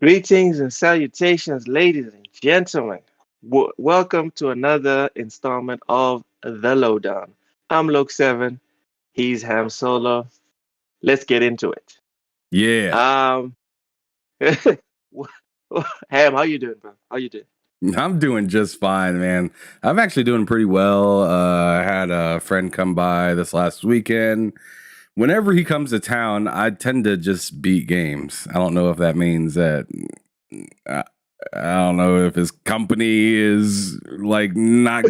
Greetings and salutations, ladies and gentlemen. Welcome to another installment of The Lowdown. I'm Luke7. He's Ham Solo. Let's get into it. Yeah, Um, Ham, how you doing, bro? How you doing? I'm doing just fine, man. I'm actually doing pretty well. I had a friend come by this last weekend. Whenever he comes to town, I tend to just beat games. I don't know if that means that I, I don't know if his company is like not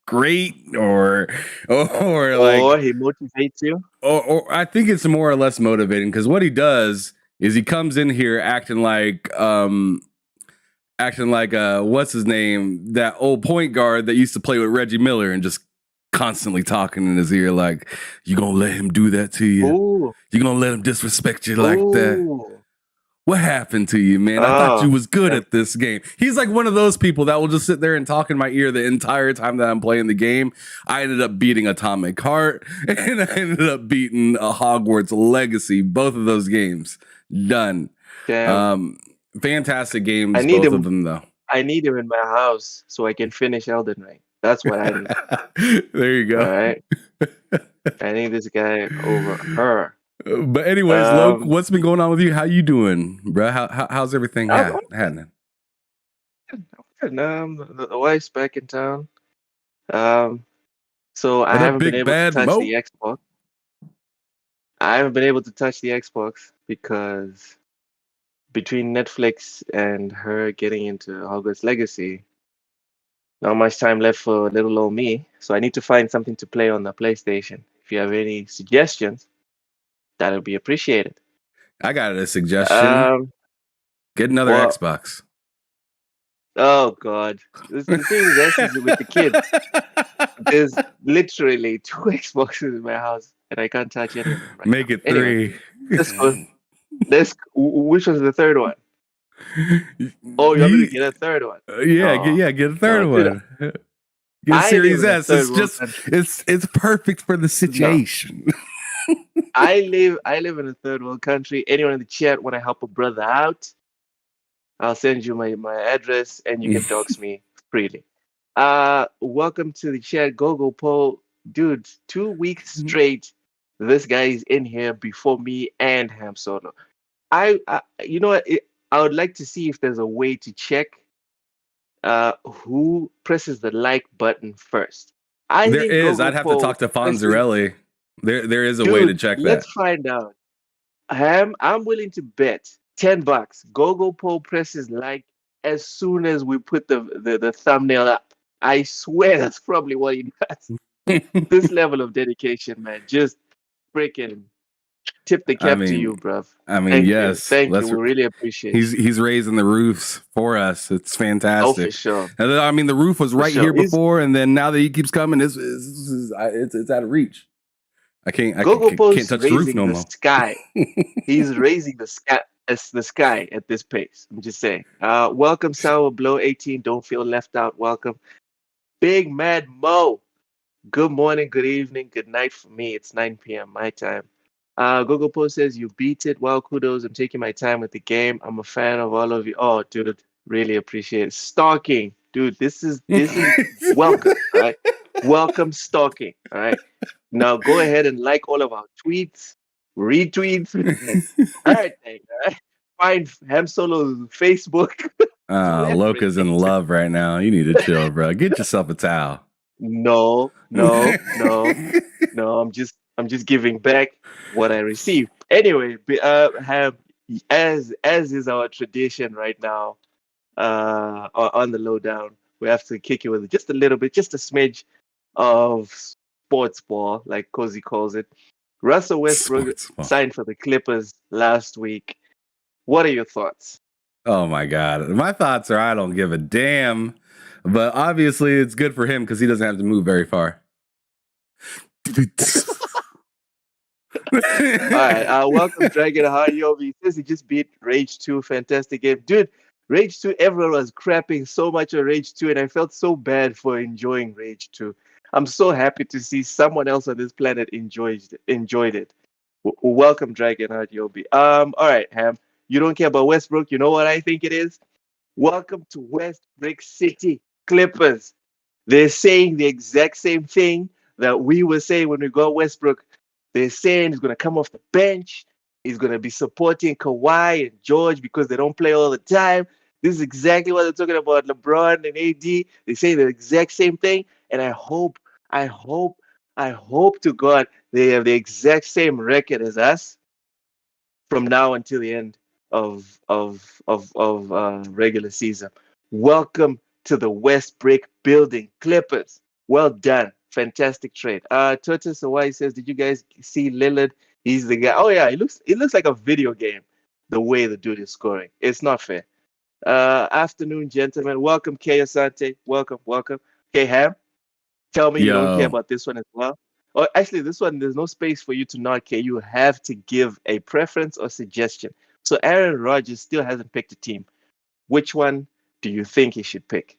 great or Or like he motivates you? or I think it's more or less motivating because what he does is he comes in here acting like what's his name, that old point guard that used to play with Reggie Miller, and just constantly talking in his ear like, you gonna let him do that to you? Ooh, You gonna let him disrespect you like that? ooh. What happened to you, man? I thought you Oh, was good that- at this game. He's like one of those people that will just sit there and talk in my ear the entire time that I'm playing the game. I ended up beating Atomic Heart and I ended up beating a Hogwarts Legacy. Both of those games done. damn. Fantastic I games, need both of him. them though. I need him in my house so I can finish Elden Ring. That's what I need. There you All go. right. I need this guy over her. But anyways, Loke, Um, what's been going on with you? How you doing, bro? How's everything I'm happening? good. The wife's back in town. Um, so I What up, haven't been big able to bad touch the Mo? Xbox. I haven't been able to touch the Xbox because between Netflix and her getting into Hogwarts Legacy, not much time left for little old me. So I need to find something to play on the PlayStation. If you have any suggestions, that would be appreciated. I got a suggestion. Um, Get another well, Xbox. oh God, the thing is, this is with the kids. There's literally two Xboxes in my house, and I can't touch any of them right Make now. it Anyway, 3. let's go. Which was the third one? Oh, you want me to get a third one? Yeah, Oh, get a no, third dude, one. Get a I live Series in a S. third It's world just country. it's perfect for the No, situation. I live in a third world country. Anyone in the chat want to help a brother out? I'll send you my address, and you can dox me freely. Welcome to the chat, Gogo Poll, dude. 2 weeks straight, this guy is in here before me and Ham Solo. You know what? I would like to see if there's a way to check who presses the like button first. I There think is. Gogo I'd have to Poll talk to presses. Fonzarelli. There is a way to Dude, check that. let's find out. I'm willing to bet $10. Gogo Poll presses like as soon as we put the thumbnail up. I swear that's probably what he does. This level of dedication, man. Just freaking tip the I cap to you, mean, bruv. I mean, Thank you. yes. Thank you. Let's. We really appreciate it. He's raising the roofs for us. It's Oh, for fantastic. sure. And I mean, the roof was For right sure. here before, and then now that he keeps coming, it's out of reach. I Gogo can't Poll's touch the roof raising no the more. sky. He's raising the sky at this pace. I'm just saying. Welcome, Sour Blow 18. Don't feel left out. Welcome. Big Mad Mo. Good morning, good evening, good night for me. It's 9 p.m. my time. Google Post says you beat it. Well, kudos. I'm taking my time with the game. I'm a fan of all of you. Oh, dude, really appreciate it. Stalking, dude. This is welcome. All right, welcome stalking. All right. Now go ahead and like all of our tweets, retweets. All right, thank you. All right. Find Ham Solo's Facebook. Loca's in love right now. You need to chill, bro. Get yourself a towel. No, no, no, no. I'm just giving back what I received. Anyway, have as is our tradition right now. On the lowdown, we have to kick you with just a little bit, just a smidge of sports ball, like Cozy calls it. Russell Westbrook Sports ball. signed for the Clippers last week. What are your thoughts? Oh my god. My thoughts are I don't give a damn. But obviously it's good for him because he doesn't have to move very far. All right, welcome Dragon Haryobi. He says he just beat Rage 2. Fantastic game. Dude, Rage 2, everyone was crapping so much on Rage 2, and I felt so bad for enjoying Rage 2. I'm so happy to see someone else on this planet enjoyed it. Welcome, Dragon Haryobi. All right, Ham. You don't care about Westbrook. You know what I think it is? Welcome to West Brick City Clippers. They're saying the exact same thing that we were saying when we got Westbrook. They're saying he's going to come off the bench. He's going to be supporting Kawhi and George because they don't play all the time. This is exactly what they're talking about LeBron and AD. They say the exact same thing. And I hope to God they have the exact same record as us from now until the end of regular season. Welcome to the West Brick Building Clippers. Well done. Fantastic trade. Tortoise Hawaii says, did you guys see Lillard? He's the guy. Oh yeah, it looks like a video game, the way the dude is scoring. It's not fair. Afternoon, gentlemen. Welcome, K Asante. Welcome. K Ham. Tell me you don't care Yo. about this one as well. Oh, actually, this one, there's no space for you to not care. You have to give a preference or suggestion. So Aaron Rodgers still hasn't picked a team. Which one do you think he should pick?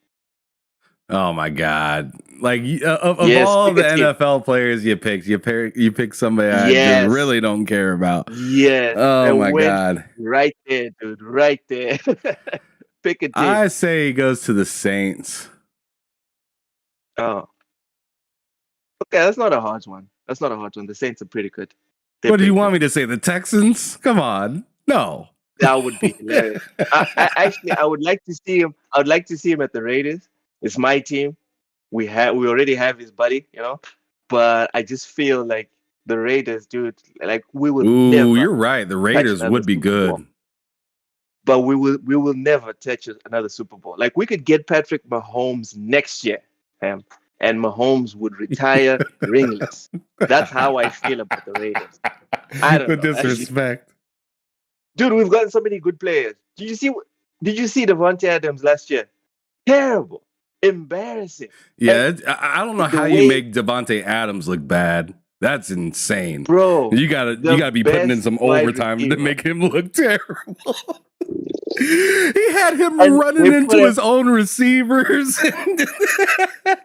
Oh my god! Like of Yes, all the pick a team. NFL players you pick somebody I just Yes. really don't care about. Yes. Oh And my god! right there, dude. Right there. Pick a team. I say he goes to the Saints. Oh. Okay, that's not a hard one. The Saints are pretty good. What do you want me to say? The Texans? Come on, no. That would be hilarious. I would like to see him. I would like to see him at the Raiders. It's my team. We already have his buddy, But I just feel like the Raiders, dude. Like we will never. Ooh, you're right. The Raiders would be good. But we will never touch another Super Bowl. Like we could get Patrick Mahomes next year, and Mahomes would retire ringless. That's how I feel about the Raiders. I don't know. Disrespect. Dude, we've gotten so many good players. Did you see Devontae Adams last year? Terrible. Embarrassing. Yeah, I don't know how you make Devontae Adams look bad. That's insane, bro. You gotta be putting in some overtime to make him look terrible. He had him running into his own receivers. I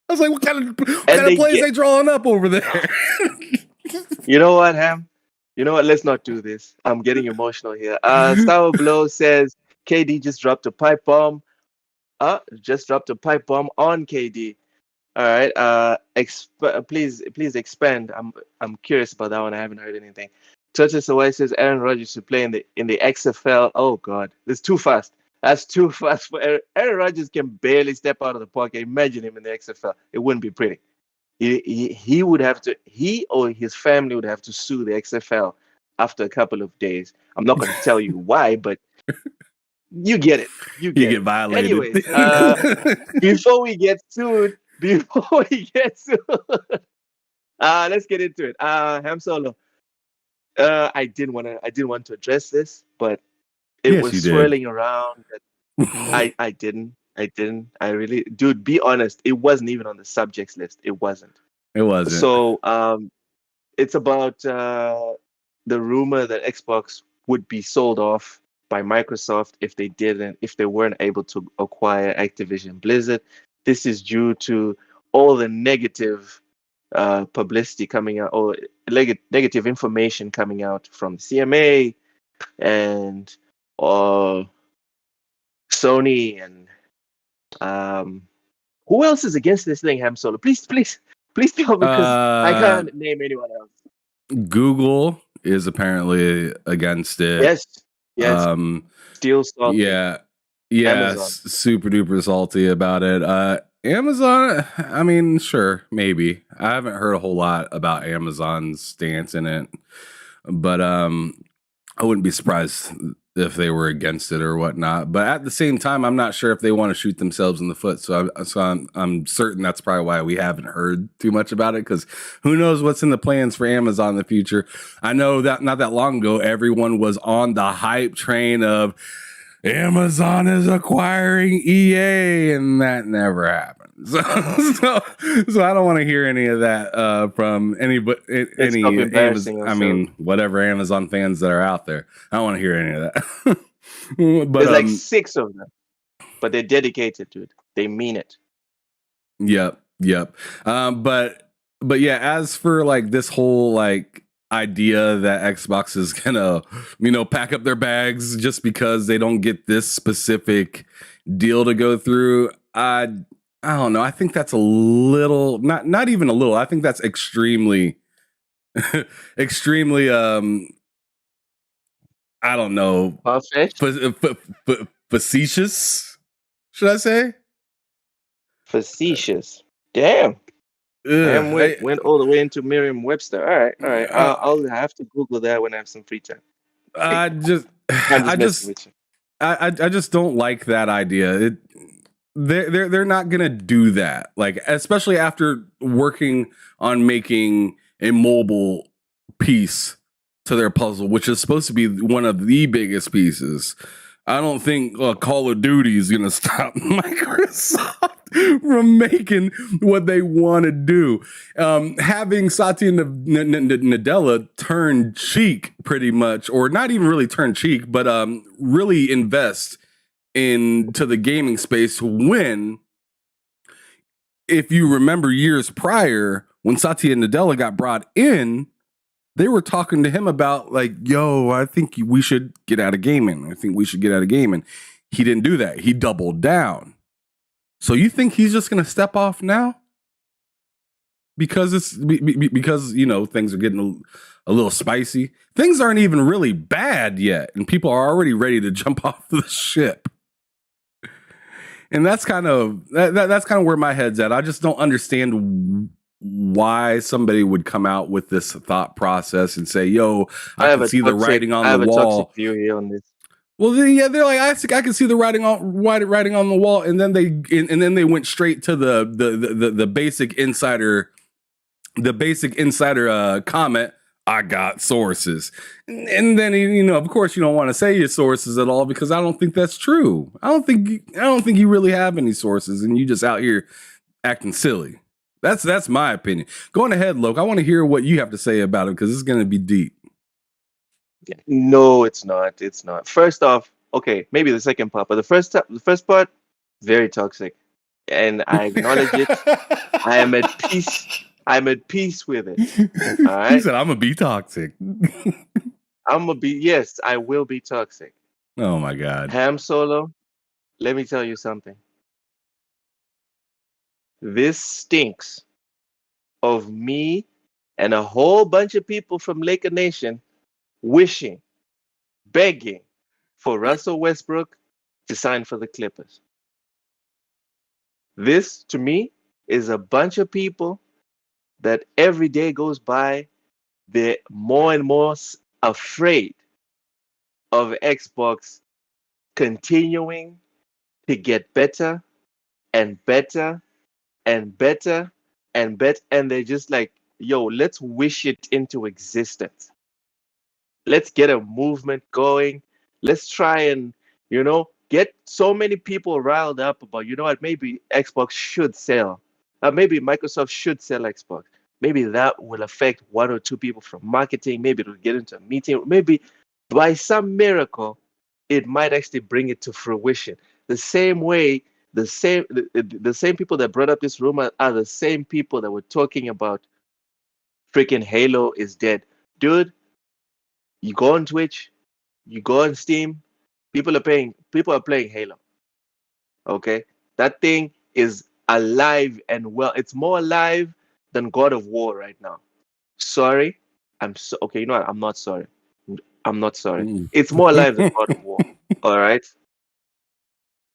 was like, what kind of plays they drawing up over there? You know what, Ham? You know what? Let's not do this. I'm getting emotional here. Sour Blow says KD just dropped a pipe bomb. Just dropped a pipe bomb on KD. All right. Please expand. I'm curious about that one. I haven't heard anything. Tortoise Hawaii says Aaron Rodgers should play in the XFL. Oh God, it's too fast. That's too fast for Aaron Rodgers. Can barely step out of the pocket. Imagine him in the XFL. It wouldn't be pretty. He would have to. He or his family would have to sue the XFL after a couple of days. I'm not going to tell you why, but you get it. You get violated. Anyways, before we get sued, let's get into it. Ham Solo. I didn't want to address this, but it was swirling around. I didn't. I really, dude. Be honest. It wasn't even on the subjects list. It wasn't. So, it's about the rumor that Xbox would be sold off by Microsoft if they weren't able to acquire Activision-Blizzard. This is due to all the negative publicity coming out, or negative information coming out from CMA and Sony and who else is against this thing, Ham Solo? Please tell me, because I can't name anyone else. Google is apparently against it. Yes. Still salty. Yeah, Amazon. Super duper salty about it. Amazon, I mean, sure, maybe. I haven't heard a whole lot about Amazon's stance in it, but I wouldn't be surprised if they were against it or whatnot. But at the same time, I'm not sure if they want to shoot themselves in the foot. I'm certain that's probably why we haven't heard too much about it, because who knows what's in the plans for Amazon in the future. I know that not that long ago, everyone was on the hype train of Amazon is acquiring EA, and that never happened. So I don't want to hear any of that from any embarrassing Amazon. also. I mean, whatever Amazon fans that are out there, I don't want to hear any of that. But There's like 6 of them, but they're dedicated to it. They mean it. Yep. But yeah, as for like this whole like idea that Xbox is gonna, pack up their bags just because they don't get this specific deal to go through, I don't know. I think that's a little, not even a little. I think that's extremely extremely I don't know, Far-fetched? facetious, should I say? Facetious. Damn. Ugh, Went all the way into Merriam-Webster. All right. I'll have to Google that when I have some free time. I just don't like that idea. They're not gonna do that. Like, especially after working on making a mobile piece to their puzzle, which is supposed to be one of the biggest pieces. I don't think Call of Duty is gonna stop Microsoft from making what they want to do. Having Satya Nadella turn cheek, pretty much, or not even really turn cheek, but really invest into the gaming space. When, if you remember years prior, when Satya Nadella got brought in, they were talking to him about like, yo, I think we should get out of gaming. He didn't do that. He doubled down. So you think he's just going to step off now? Because things are getting a little spicy. Things aren't even really bad yet, and people are already ready to jump off the ship. And that's kind of where my head's at. I just don't understand why somebody would come out with this thought process and say, "Yo, I can see the writing on the wall." I have a toxic view here on this. Well, they're like, I can see the writing on the wall, and then they went straight to the basic insider, comment. I got sources, and then of course you don't want to say your sources at all, because I don't think that's true. I don't think you really have any sources, and you just out here acting silly. That's my opinion. Going ahead, Loke. I want to hear what you have to say about it, because it's going to be deep. No, it's not. It's not. First off, okay, maybe the second part, but the first part, very toxic, and I acknowledge it. I am at peace. I'm at peace with it. All right. He said, "I'm gonna be toxic." Yes, I will be toxic. Oh my God. Ham Solo, let me tell you something. This stinks of me and a whole bunch of people from Laker Nation wishing, begging for Russell Westbrook to sign for the Clippers. This, to me, is a bunch of people that every day goes by, they're more and more afraid of Xbox continuing to get better and better and better and better. And they're just like, yo, let's wish it into existence. Let's get a movement going. Let's try and, get so many people riled up about, what, maybe Xbox should sell. Maybe Microsoft should sell Xbox. Maybe that will affect 1 or 2 people from marketing. Maybe it'll get into a meeting. Maybe by some miracle, it might actually bring it to fruition. The same way, the same people that brought up this rumor are the same people that were talking about freaking Halo is dead. Dude, you go on Twitch, you go on Steam, people are playing Halo. Okay? That thing is alive and well. It's more alive than God of War right now. Sorry. Okay, you know what? I'm not sorry. I'm not sorry. It's more alive than God of War. All right?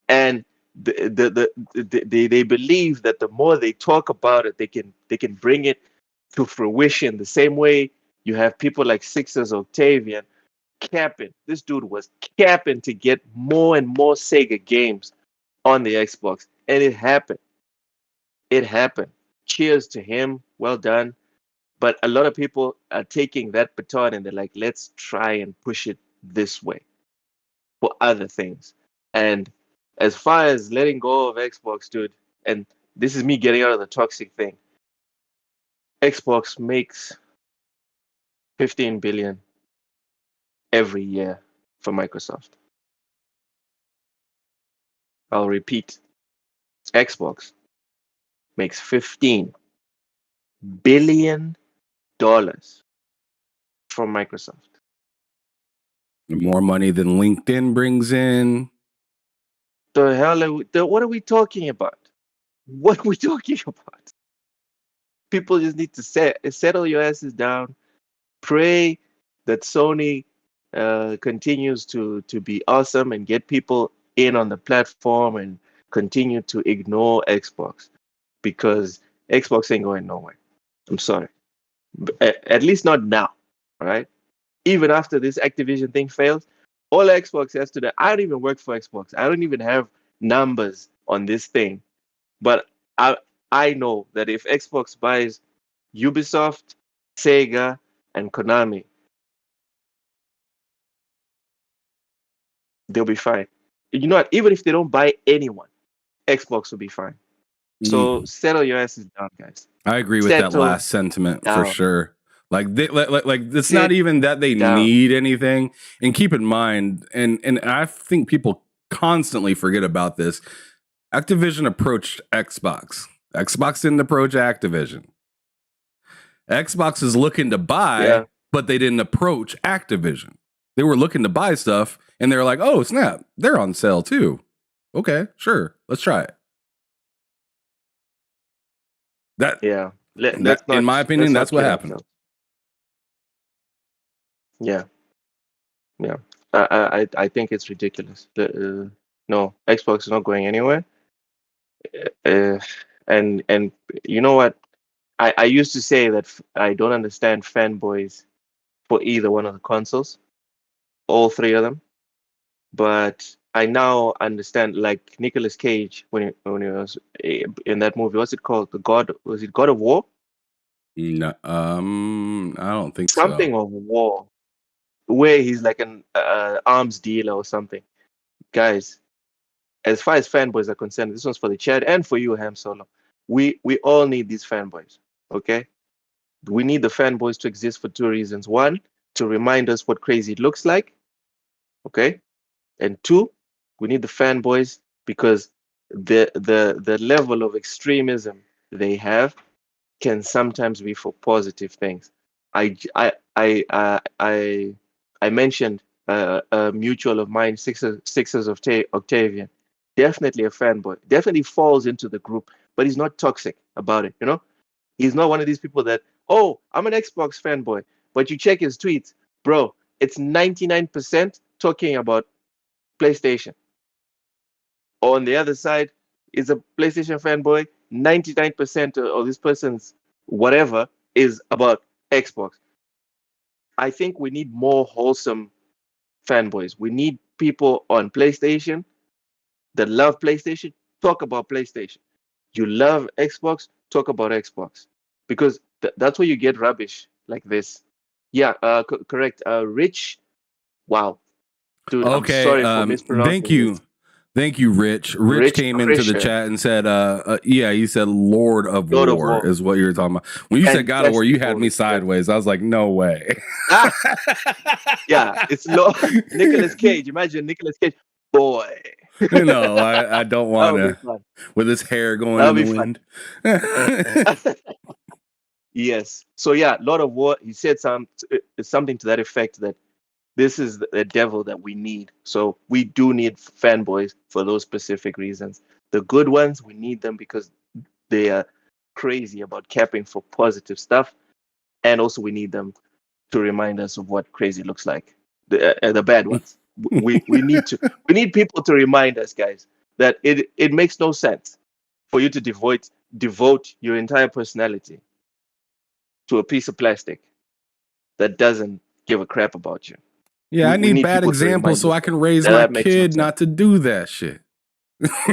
And they believe that the more they talk about it, they can bring it to fruition. The same way you have people like Sixers Octavian capping. This dude was capping to get more and more Sega games on the Xbox, and it happened. It happened. Cheers to him. Well done. But a lot of people are taking that baton and they're like, let's try and push it this way for other things. And as far as letting go of Xbox, dude, and this is me getting out of the toxic thing. Xbox makes 15 billion every year for Microsoft. I'll repeat. Xbox makes $15 billion from Microsoft. More money than LinkedIn brings in. The hell are what are we talking about? What are we talking about? People just need to settle your asses down. Pray that Sony continues to be awesome and get people in on the platform and continue to ignore Xbox, because Xbox ain't going nowhere. I'm sorry. At least not now, all right? Even after this Activision thing fails, all Xbox has to do. I don't even work for Xbox. I don't even have numbers on this thing. But I know that if Xbox buys Ubisoft, Sega, and Konami, they'll be fine. You know what? Even if they don't buy anyone, Xbox will be fine. So settle your asses down, guys. I agree with that last sentiment for sure. Like it's not even that they need anything. And keep in mind, and I think people constantly forget about this. Activision approached Xbox. Xbox didn't approach Activision. Xbox is looking to buy, but they didn't approach Activision. They were looking to buy stuff, and they're like, "Oh snap, they're on sale too. Okay, sure, let's try it." In my opinion, that's what happened. Yeah. I think it's ridiculous. No, Xbox is not going anywhere. And you know what? I used to say that I don't understand fanboys for either one of the consoles, all three of them. But I now understand, like Nicolas Cage when he was in that movie. What's it called? Was it God of War? No, I don't think something of war, where he's like an arms dealer or something. Guys, as far as fanboys are concerned, this one's for the chat and for you, Ham Solo. We all need these fanboys, okay? We need the fanboys to exist for two reasons. One, to remind us what crazy looks like, okay? And two, we need the fanboys because the level of extremism they have can sometimes be for positive things. I mentioned a mutual of mine, Sixers of Octavian. Definitely a fanboy. Definitely falls into the group, but he's not toxic about it. You know, he's not one of these people that, oh, I'm an Xbox fanboy, but you check his tweets, bro. It's 99% talking about PlayStation. On the other side, is a PlayStation fanboy. 99% of this person's whatever is about Xbox. I think we need more wholesome fanboys. We need people on PlayStation that love PlayStation, talk about PlayStation. You love Xbox, talk about Xbox. Because that's where you get rubbish like this. Yeah, correct. Rich, wow. Dude, okay, I'm sorry for mispronouncing this. Thank you, Rich. Rich came into the chat and said, he said Lord of War is what you were talking about. When you said God of War, you had me sideways. I was like, no way. Yeah, it's Nicolas Cage. Imagine Nicolas Cage. Boy. No, I don't want to. With his hair going in the wind. Yes. So yeah, Lord of War, he said something to that effect, that this is the devil that we need. So we do need fanboys for those specific reasons. The good ones, we need them because they are crazy about capping for positive stuff. And also we need them to remind us of what crazy looks like. The bad ones. We need people to remind us, guys. that it makes no sense for you to devote your entire personality to a piece of plastic that doesn't give a crap about you. Yeah, I We need need bad people to examples remind so us I can raise my that makes no kid sense. not to do that shit.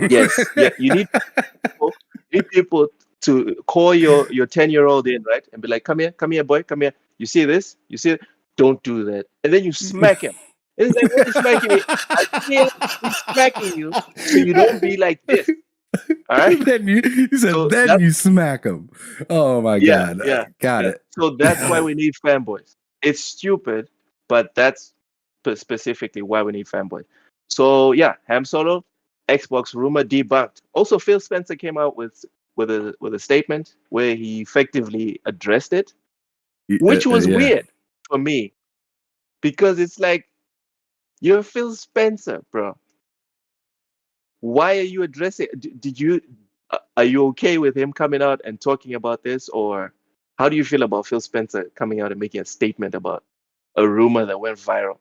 Yes, yeah, people, you need people to call your 10-year-old in, right? And be like, come here, boy, come here. You see this? You see it? Don't do that. And then you smack him. And it's like, what are you smacking me? I feel me smacking you so you don't be like this. All right. Then you said, So then that's you smack him. Oh my yeah, God. yeah, Got yeah. it. So that's why we need fanboys. It's stupid, but that's specifically why we need fanboys. So yeah, Ham Solo, Xbox rumor debunked. Also, Phil Spencer came out with a statement where he effectively addressed it, which was Yeah. weird for me because it's like you're Phil Spencer, bro. Why are you addressing? Did you are you okay with him coming out and talking about this, or how do you feel about Phil Spencer coming out and making a statement about a rumor that went viral?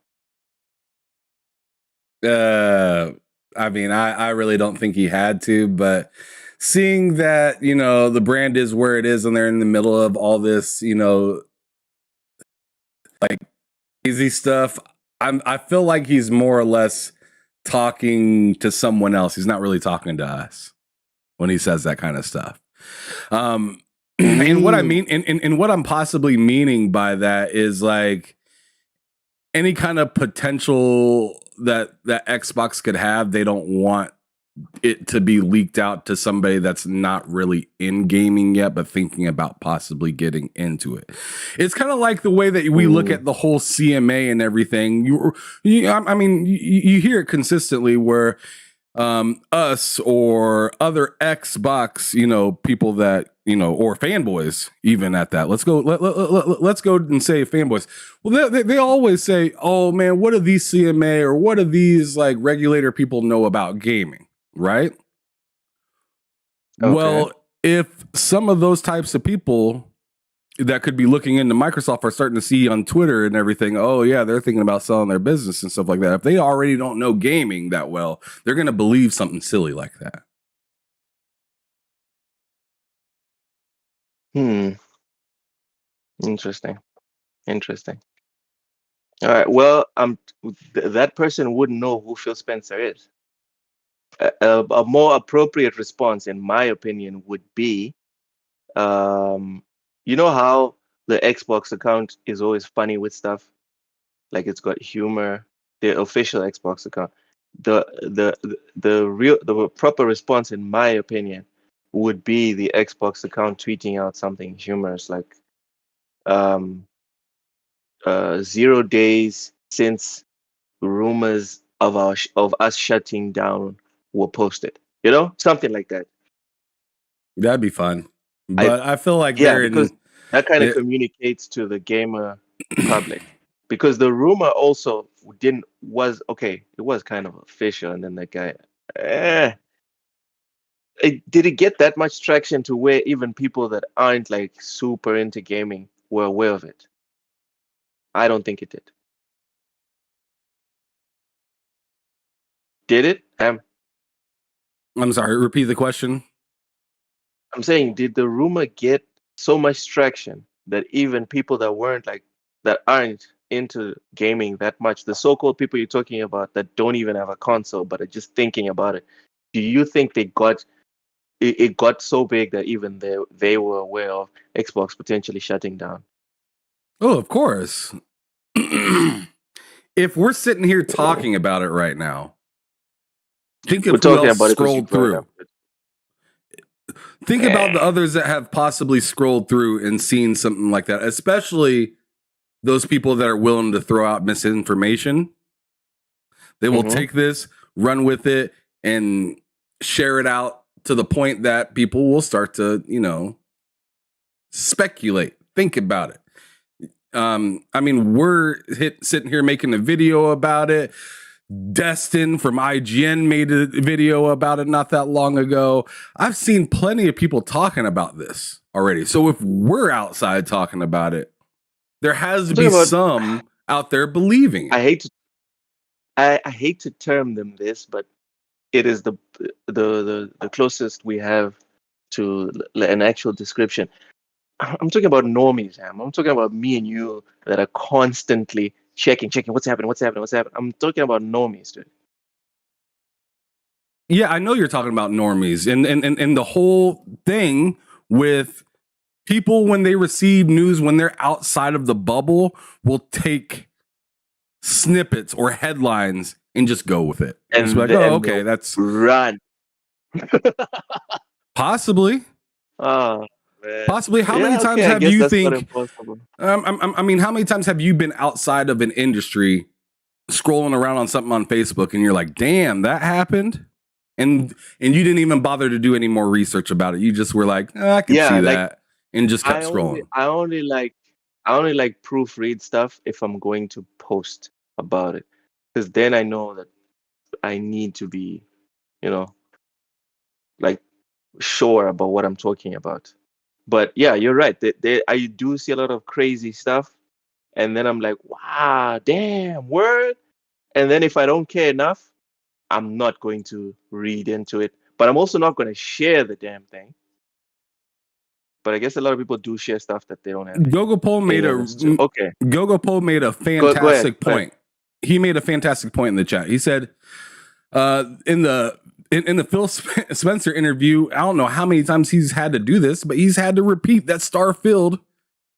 I mean, I really don't think he had to, but seeing that, the brand is where it is and they're in the middle of all this, like easy stuff, I feel like he's more or less talking to someone else. He's not really talking to us when he says that kind of stuff. And what I mean, and what I'm possibly meaning by that is like any kind of potential that Xbox could have, they don't want it to be leaked out to somebody that's not really in gaming yet, but thinking about possibly getting into it. It's kind of like the way that we look at the whole CMA and everything. I mean, you hear it consistently where us or other Xbox, people that, or fanboys, even at that. Let's go and say fanboys. Well, they always say, oh man, what do these CMA or what do these like regulator people know about gaming? Right? Okay. Well, if some of those types of people that could be looking into Microsoft are starting to see on Twitter and everything, oh yeah, they're thinking about selling their business and stuff like that. If they already don't know gaming that well, they're going to believe something silly like that. Interesting. All right. Well, that person wouldn't know who Phil Spencer is. A more appropriate response, in my opinion, would be, you know how the Xbox account is always funny with stuff, like it's got humor. The official Xbox account, the proper response, in my opinion, would be the Xbox account tweeting out something humorous like, 0 days since rumors of of us shutting down were posted. Something like that. That'd be fun. But I feel like Yeah, they're because in that kind of it. communicates to the gamer public. Because the rumor also was okay. It was kind of official, and then that guy, did it get that much traction to where even people that aren't like super into gaming were aware of it? I don't think it did. Did it? I'm sorry, repeat the question. I'm saying, did the rumor get so much traction that even people that aren't into gaming that much, the so-called people you're talking about that don't even have a console but are just thinking about it, do you think it got so big that even they were aware of Xbox potentially shutting down? Oh, of course. If we're sitting here talking about it right now, think We're of who talking else about it because you scrolled brought it through. up. Think about the others that have possibly scrolled through and seen something like that, especially those people that are willing to throw out misinformation. They will take this, run with it, and share it out to the point that people will start to, speculate, think about it. I mean, we're sitting here making a video about it. Destin from IGN made a video about it not that long ago. I've seen plenty of people talking about this already. So if we're outside talking about it, there has to be some out there believing it. I hate to term them this, but it is the closest we have to an actual description. I'm talking about normies, Sam. I'm talking about me and you that are constantly checking what's happening. I'm talking about normies, dude. Yeah, I know you're talking about normies and the whole thing with people when they receive news when they're outside of the bubble will take snippets or headlines and just go with it. And it's like, oh, okay, that's run. Possibly. Oh, man. Possibly. How many times have you think? I mean, how many times have you been outside of an industry, scrolling around on something on Facebook, and you're like, "Damn, that happened," and you didn't even bother to do any more research about it. You just were like, "I can see that," and just kept scrolling. I only like proofread stuff if I'm going to post about it, because then I know that I need to be, like sure about what I'm talking about. But yeah, you're right. I do see a lot of crazy stuff, and then I'm like, wow, damn, word. And then if I don't care enough, I'm not going to read into it. But I'm also not going to share the damn thing. But I guess a lot of people do share stuff that they don't have. Gogo Pole made a fantastic point. He made a fantastic point in the chat. He said, in the Phil Spencer interview, I don't know how many times he's had to do this, but he's had to repeat that Starfield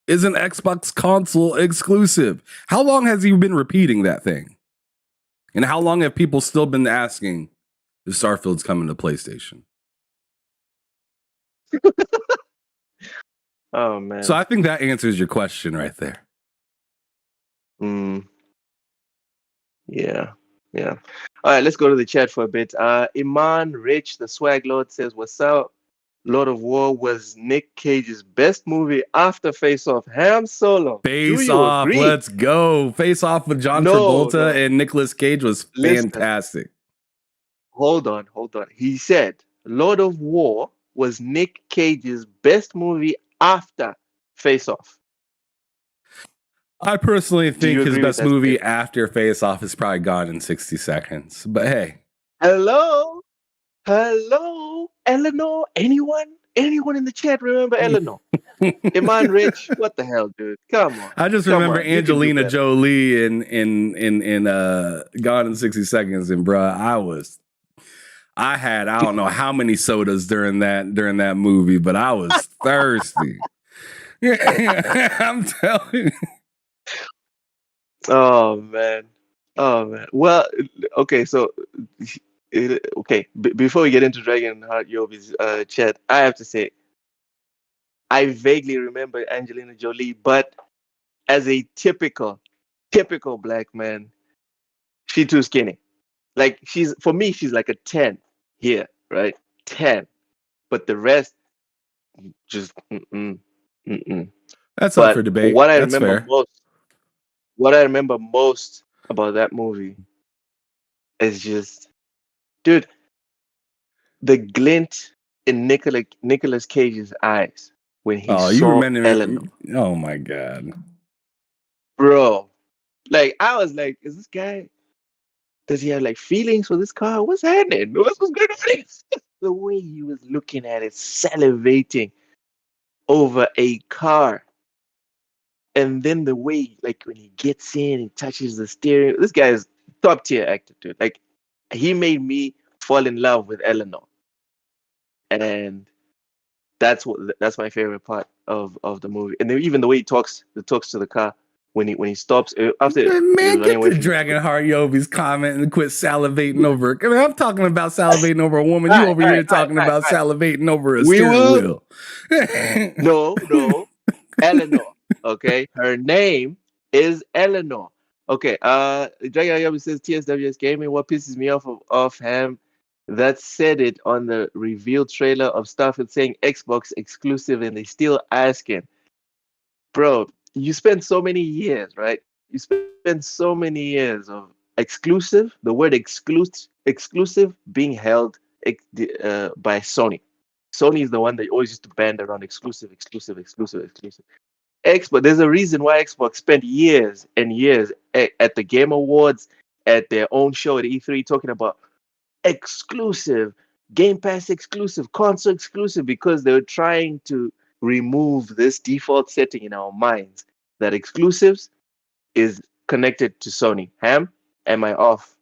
is an Xbox console exclusive. How long has he been repeating that thing? And how long have people still been asking if Starfield's coming to PlayStation? Oh, man. So I think that answers your question right there. Yeah. Yeah. All right, let's go to the chat for a bit. Iman Rich, the swag lord, says, "What's up? Lord of War was Nick Cage's best movie after Face Off. Ham Solo. Face Off, let's go. Face Off with John Travolta and Nicolas Cage was fantastic. Hold on. He said Lord of War was Nick Cage's best movie after Face Off. I personally think his best movie after Face Off is probably Gone in 60 Seconds. But hey. Hello, Eleanor. Anyone in the chat remember Eleanor? Iman Rich, what the hell, dude? Come on. I just remember Angelina Jolie in Gone in 60 Seconds, and bruh, I had I don't know how many sodas during that movie, but I was thirsty. I'm telling you. Oh man. Well, okay, so before we get into Dragonheart Yobi's chat, I have to say I vaguely remember Angelina Jolie, but as a typical black man, she's too skinny. Like she's like a 10 here, right? 10. But the rest just That's up for debate. What I remember most about that movie is just, dude, the glint in Nicolas Cage's eyes when he saw Eleanor. Oh my god, bro! Like I was like, is this guy? Does he have like feelings for this car? What's happening? What's going on? The way he was looking at it, salivating over a car. And then the way, like, when he gets in and touches the steering, this guy is top tier actor, dude. Like, he made me fall in love with Eleanor, and that's my favorite part of the movie. And then even the way he talks to the car when he stops after. Man, get the Dragonheart Yobi's comment and quit salivating over. I mean, I'm talking about salivating over a woman. You over here talking about salivating over a steering wheel. No, Eleanor. Okay, her name is Eleanor. Okay, Dragonheart Yobi says TSWS Gaming. What pisses me off Ham that said it on the reveal trailer of Starfield saying Xbox exclusive, and they still asking, bro. You spend so many years, right? You spend so many years of exclusive. The word exclusive being held by Sony. Sony is the one that always used to band around exclusive. Xbox. There's a reason why Xbox spent years and years at the Game Awards, at their own show at E3, talking about exclusive, Game Pass exclusive, console exclusive, because they were trying to remove this default setting in our minds that exclusives is connected to Sony. Ham, am I off?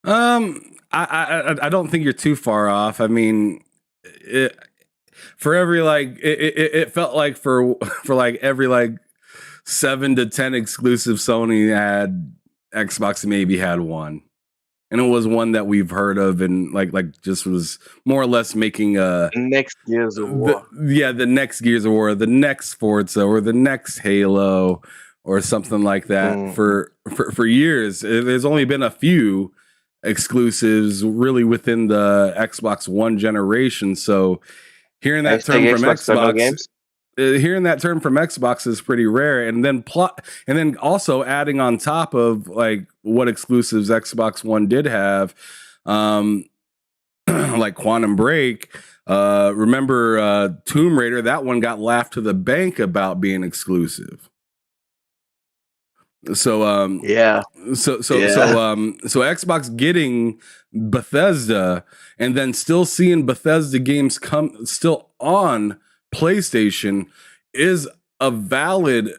I don't think you're too far off. I mean, it, for every like it felt like for like every like 7 to 10 exclusive Sony had, Xbox maybe had one, and it was one that we've heard of, and like just was more or less making Next Gears of War. the next Gears of War, the next Forza, or the next Halo, or something like that for years. There's only been a few exclusives really within the Xbox One generation. So hearing that term from Xbox, hearing that term from Xbox is pretty rare. And then also adding on top of like what exclusives Xbox One did have, like Quantum Break. Remember Tomb Raider? That one got laughed to the bank about being exclusive. So so Xbox getting Bethesda and then still seeing Bethesda games come still on PlayStation is a valid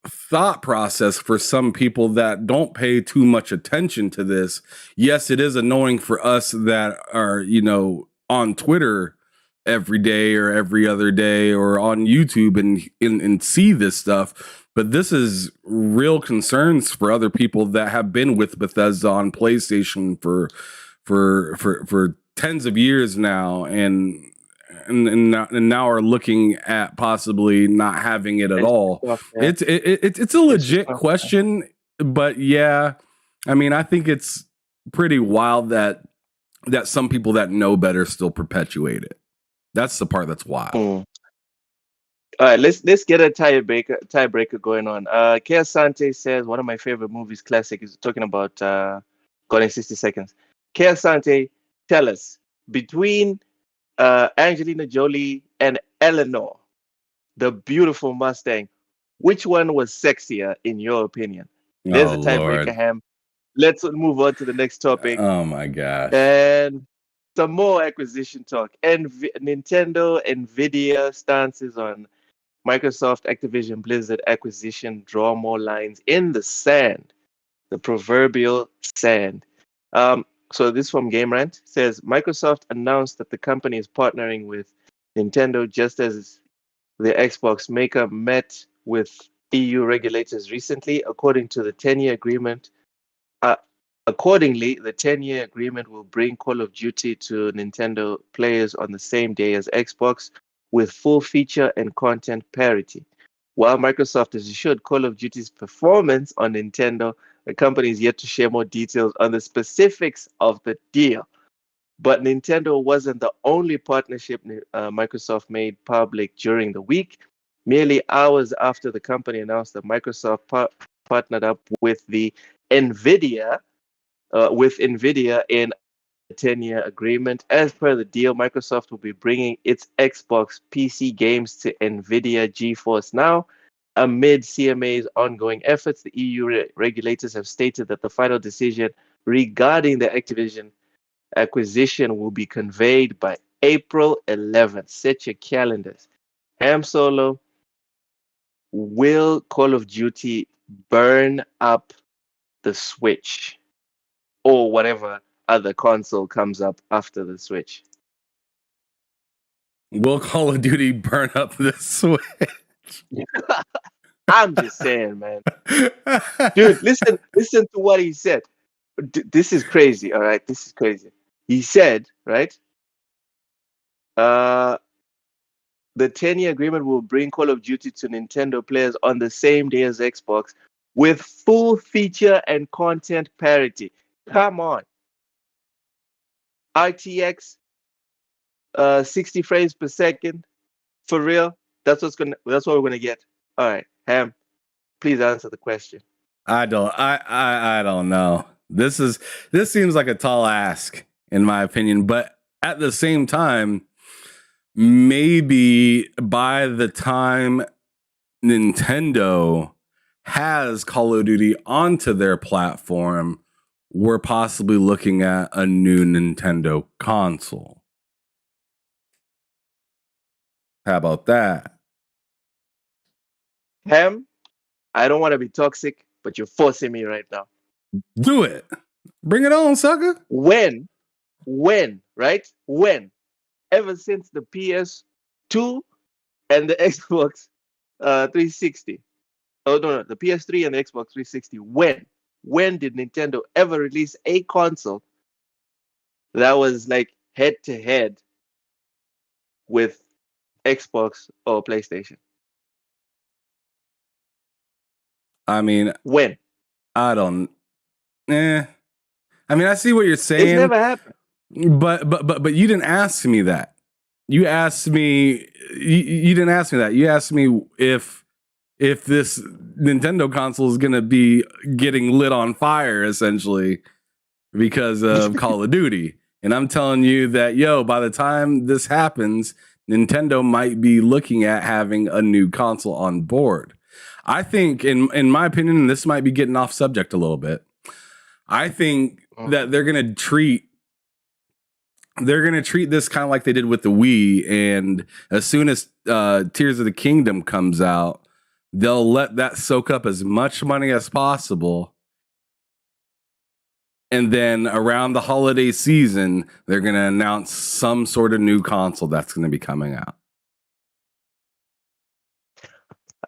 thought process for some people that don't pay too much attention to this. Yes, it is annoying for us that are, on Twitter every day or every other day or on YouTube and see this stuff. But this is real concerns for other people that have been with Bethesda on PlayStation for tens of years now, and now are looking at possibly not having it at all. It's a legit question, but yeah, I mean, I think it's pretty wild that some people that know better still perpetuate it. That's the part that's wild. All right, let's get a tiebreaker going on. Kia Sante says one of my favorite movies, classic, is talking about Gone in 60 Seconds. Kia Sante, tell us, between Angelina Jolie and Eleanor, the beautiful Mustang, which one was sexier in your opinion? There's a tiebreaker, Ham. Let's move on to the next topic. Oh my gosh. And some more acquisition talk. Nintendo, Nvidia stances on Microsoft, Activision-Blizzard acquisition draw more lines in the sand, the proverbial sand. So this from Game Rant says Microsoft announced that the company is partnering with Nintendo just as the Xbox maker met with EU regulators recently. According to the 10-year agreement, accordingly, the 10-year agreement will bring Call of Duty to Nintendo players on the same day as Xbox, with full feature and content parity. While Microsoft has assured Call of Duty's performance on Nintendo, the company is yet to share more details on the specifics of the deal. But Nintendo wasn't the only partnership Microsoft made public during the week. Merely hours after the company announced that Microsoft partnered up with Nvidia in 10-year agreement. As per the deal, Microsoft will be bringing its Xbox PC games to Nvidia GeForce Now. Amid CMA's ongoing efforts, the EU regulators have stated that the final decision regarding the Activision acquisition will be conveyed by April 11th. Set your calendars. Ham Solo, will Call of Duty burn up the Switch or whatever other console comes up after the Switch? Will Call of Duty burn up the Switch? I'm just saying, man. Dude, listen to what he said. This is crazy, all right? This is crazy. He said, right? The 10-year agreement will bring Call of Duty to Nintendo players on the same day as Xbox with full feature and content parity. Come on. RTX 60 frames per second. For real? That's what we're gonna get. All right, Ham, please answer the question. I don't know. This seems like a tall ask in my opinion, but at the same time, maybe by the time Nintendo has Call of Duty onto their platform, we're possibly looking at a new Nintendo console. How about that? Ham, I don't want to be toxic, but you're forcing me right now. Do it. Bring it on, sucker. When, right? When? Ever since the PS2 and the Xbox 360. Oh, no, the PS3 and the Xbox 360. When did Nintendo ever release a console that was like head to head with Xbox or PlayStation? I mean, When? I don't. I mean, I see what you're saying. It's never happened. But you didn't ask me that. You asked me. You didn't ask me that. You asked me if this Nintendo console is gonna be getting lit on fire essentially because of Call of Duty, and I'm telling you that by the time this happens, Nintendo might be looking at having a new console on board. I think, in my opinion, and this might be getting off subject a little bit, I think that they're gonna treat this kind of like they did with the Wii, and as soon as Tears of the Kingdom comes out, they'll let that soak up as much money as possible. And then around the holiday season, they're going to announce some sort of new console that's going to be coming out.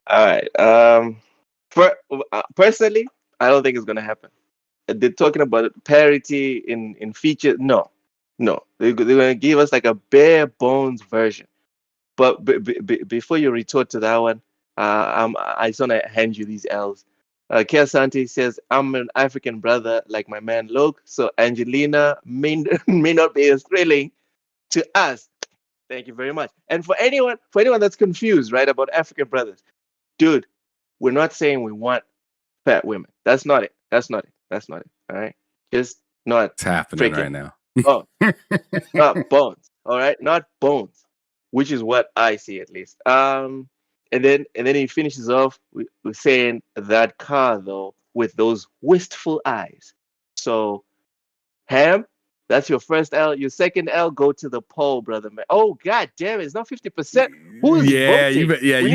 All right. Personally, I don't think it's going to happen. They're talking about parity in features. No. They're going to give us like a bare bones version. But before you retort to that one, I just want to hand you these L's. Keasanti says, I'm an African brother like my man Luke, so Angelina may not be as thrilling to us. Thank you very much. And for anyone that's confused, right, about African brothers, dude, we're not saying we want fat women. That's not it. All right? Just not It's happening right now. Oh, not bones. All right, not bones, which is what I see at least. And then he finishes off with saying that car though with those wistful eyes. So, Ham, that's your first L. Your second L, go to the poll, brother man. Oh god damn it, it's not 50%. Who's voting? You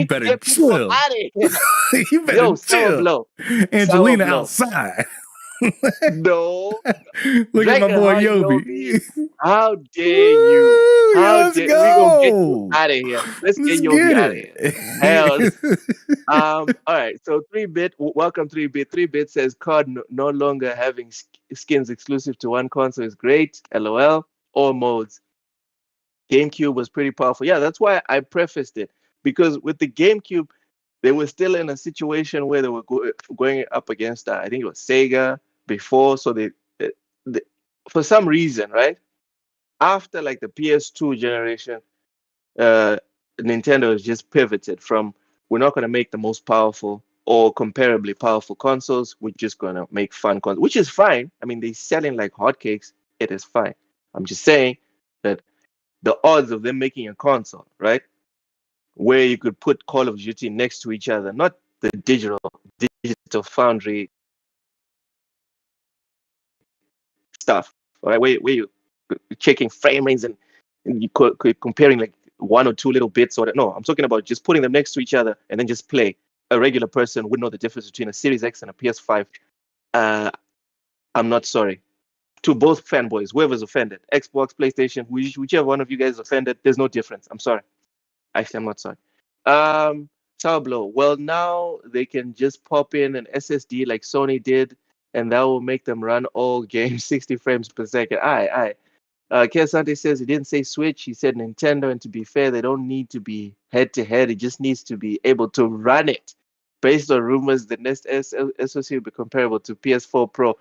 better chill. You better Yo, chill. Blow. Angelina outside. No. Look at my boy Yobi. How dare you? Let's go. We gonna get you out of here. Let's get Yobi out of here. Hell. All right. So 3-bit, welcome 3-bit. 3-bit says COD no longer having skins exclusive to one console is great. LOL. All modes. GameCube was pretty powerful. Yeah, that's why I prefaced it, because with the GameCube, they were still in a situation where they were going up against, I think it was Sega before. So they, for some reason, right? After like the PS2 generation, Nintendo has just pivoted from, we're not going to make the most powerful or comparably powerful consoles. We're just going to make fun consoles, which is fine. I mean, they're selling like hotcakes. It is fine. I'm just saying that the odds of them making a console, right, where you could put Call of Duty next to each other, not the digital foundry stuff, all right, where you checking frame rates and you comparing like one or two little bits or no, I'm talking about just putting them next to each other and then just play. A regular person would know the difference between a Series X and a PS5. I'm not sorry. To both fanboys, whoever's offended, Xbox, PlayStation, whichever one of you guys is offended, there's no difference. I'm sorry. Actually, I'm not sorry. Tableau. Well, now they can just pop in an SSD like Sony did, and that will make them run all games 60 frames per second. Keasante says he didn't say Switch, he said Nintendo, and to be fair, they don't need to be head-to-head. It just needs to be able to run it. Based on rumors, the next SoC will be comparable to PS4 Pro.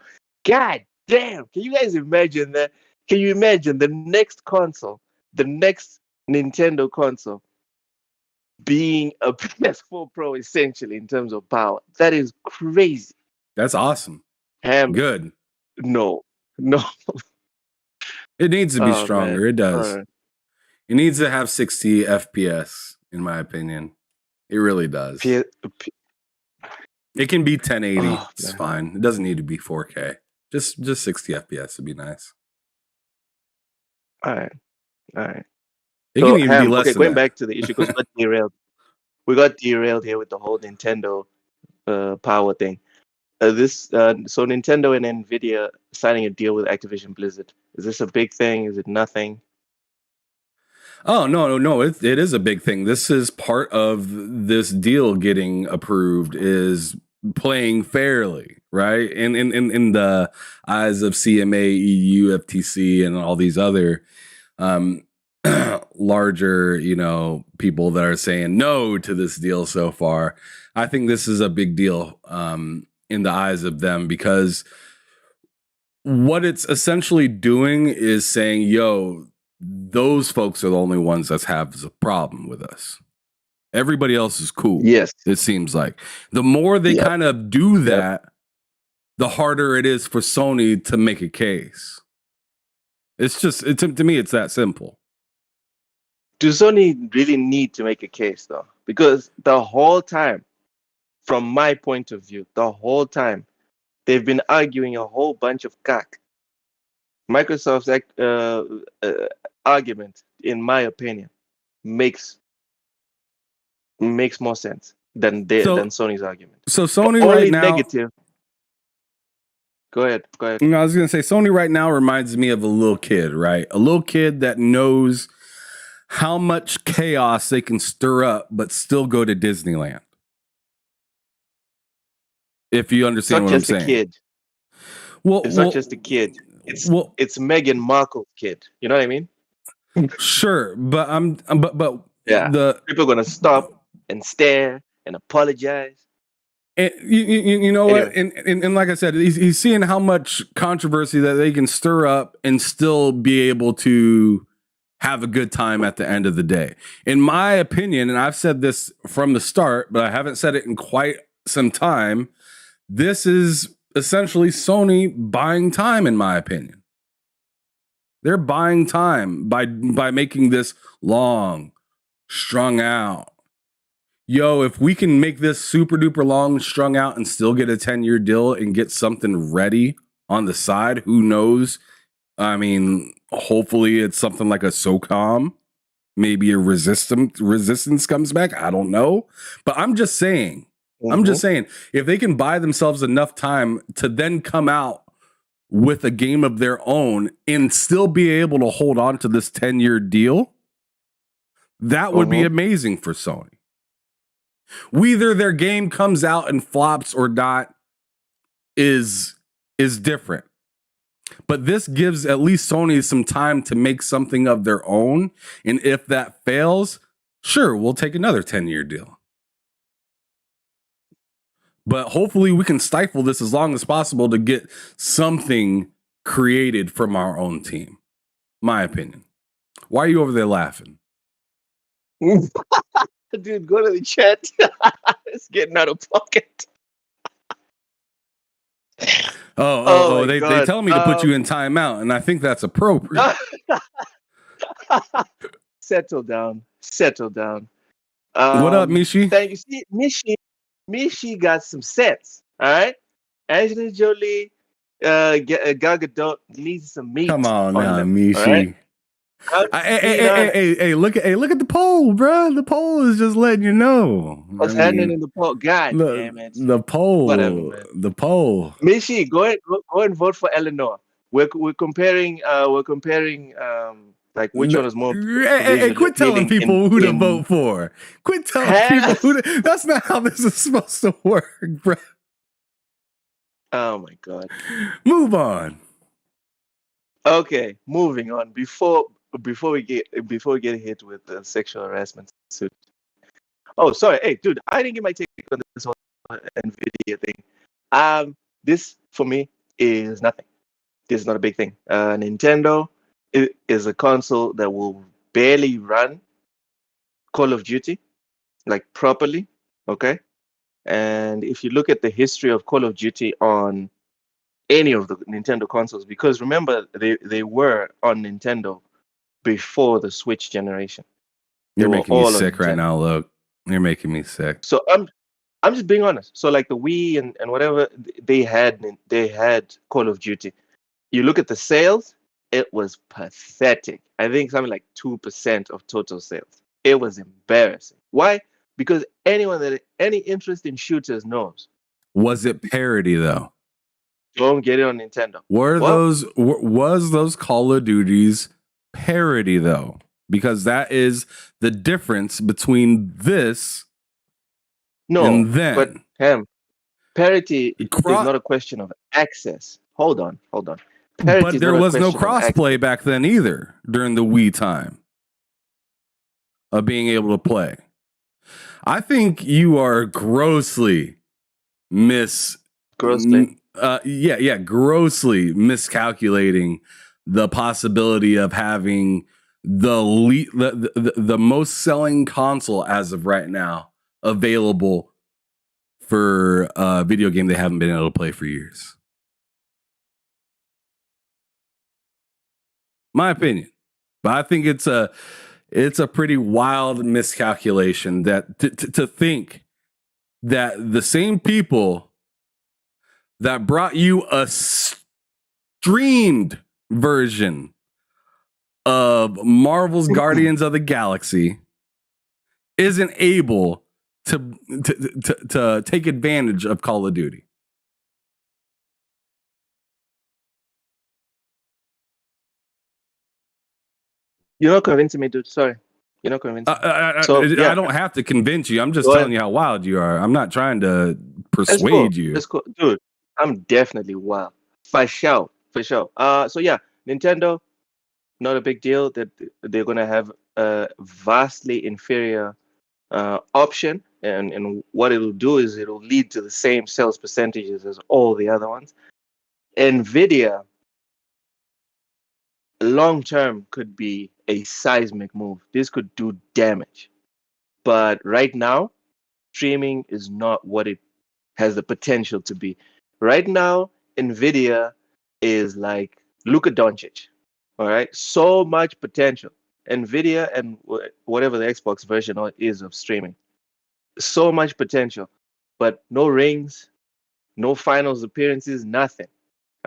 God damn! Can you guys imagine that? Can you imagine the next console, the next Nintendo console, being a PS4 Pro essentially in terms of power? That is crazy. That's awesome. Good. No. It needs to be stronger. Man. It does. It needs to have 60 FPS, in my opinion. It really does. It can be 1080. It's fine. It doesn't need to be 4K. Just 60 FPS would be nice. All right. It So can even be Ham, less okay, than going that. back to the issue because we got derailed. We got derailed here with the whole Nintendo power thing. So Nintendo and Nvidia signing a deal with Activision-Blizzard. Is this a big thing? Is it nothing? Oh no! It is a big thing. This is part of this deal getting approved. Is playing fairly, right? In the eyes of CMA, EU, FTC, and all these other um, larger, people that are saying no to this deal so far. I think this is a big deal in the eyes of them because what it's essentially doing is saying, yo, those folks are the only ones that have a problem with us. Everybody else is cool. Yes. It seems like the more they kind of do that, the harder it is for Sony to make a case. It's just, to me, it's that simple. Do Sony really need to make a case though? Because the whole time, from my point of view, the whole time, they've been arguing a whole bunch of cack. Microsoft's argument, in my opinion, makes more sense than Sony's argument. So Sony Only right now, negative. Go ahead. I was going to say Sony right now reminds me of a little kid, right? A little kid that knows how much chaos they can stir up, but still go to Disneyland. If you understand what I'm saying. It's not just a kid. Well, it's not just a kid. It's Meghan Markle's kid. You know what I mean? Sure, but yeah, the people are gonna stop and stare and apologize. And you know anyway. What? And like I said, he's seeing how much controversy that they can stir up and still be able to have a good time at the end of the day. In my opinion, and I've said this from the start, but I haven't said it in quite some time, this is essentially Sony buying time, in my opinion. They're buying time by making this long, strung out. Yo, if we can make this super duper long, strung out, and still get a 10-year deal and get something ready on the side, who knows? I mean, hopefully it's something like a SOCOM. Maybe a resistance comes back. I don't know. But I'm just saying, if they can buy themselves enough time to then come out with a game of their own and still be able to hold on to this 10-year deal, that would be amazing for Sony. Whether their game comes out and flops or not is different. But this gives at least Sony some time to make something of their own. And if that fails, sure, we'll take another 10-year deal. But hopefully we can stifle this as long as possible to get something created from our own team. My opinion. Why are you over there laughing? Dude, go to the chat. It's getting out of pocket. They tell me to put you in timeout, and I think that's appropriate. Settle down. What up, Mishi? Thank you. See, Mishi got some sense. All right, Angelina Jolie, Gal Gadot needs some meat. Come on now, Mishi. Right? Hey, look at the poll, bro. The poll is just letting you know. What's happening in the poll? God damn it. The poll. Whatever, man. The poll. Mishi, go and vote for Eleanor. We're comparing like which one is more. Hey, quit telling people who to vote for. Quit telling people who to. That's not how this is supposed to work, bro. Oh my God. Move on. Okay, moving on. Before we get hit with the sexual harassment suit. Oh, sorry. Hey, dude, I didn't get my take on this whole Nvidia thing. This for me is nothing. This is not a big thing. Nintendo is a console that will barely run Call of Duty, like properly. Okay, and if you look at the history of Call of Duty on any of the Nintendo consoles, because remember they were on Nintendo before the Switch generation. You're making me sick right now, look. You're making me sick. So I'm just being honest. So like the Wii and whatever they had Call of Duty. You look at the sales, it was pathetic. I think something like 2% of total sales. It was embarrassing. Why? Because any interest in shooters knows. Was it parody though? Don't get it on Nintendo. Was those Call of Duties parody though? Because that is the difference between this and then. But parity is not a question of access. Hold on. But there was no crossplay back then either during the Wii time of being able to play. I think you are grossly grossly miscalculating the possibility of having the most selling console as of right now available for a video game they haven't been able to play for years. My opinion. But I think it's a pretty wild miscalculation that to think that the same people that brought you a streamed version of Marvel's Guardians of the Galaxy isn't able to take advantage of Call of Duty. You're not convincing me, dude. Sorry. You're not convincing me. I don't have to convince you. I'm just telling you how wild you are. I'm not trying to persuade you. That's cool. Dude, I'm definitely wild. For sure. So yeah, Nintendo, not a big deal that they're going to have a vastly inferior option. And what it'll do is it'll lead to the same sales percentages as all the other ones. Nvidia, long term, could be a seismic move. This could do damage. But right now, streaming is not what it has the potential to be. Right now, Nvidia is like Luka Doncic. All right, so much potential. Nvidia and whatever the Xbox version is of streaming, so much potential, but no rings, no finals appearances, nothing.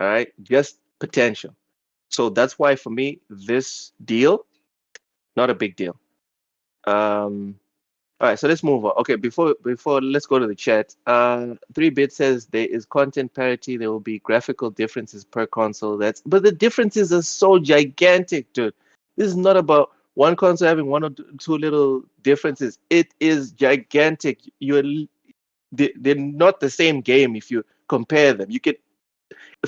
All right, just potential. So that's why for me, this deal, not a big deal. All right, so let's move on. Okay, before let's go to the chat. 3-bit says there is content parity. There will be graphical differences per console. But the differences are so gigantic, dude. This is not about one console having one or two little differences. It is gigantic. They're not the same game if you compare them. You can,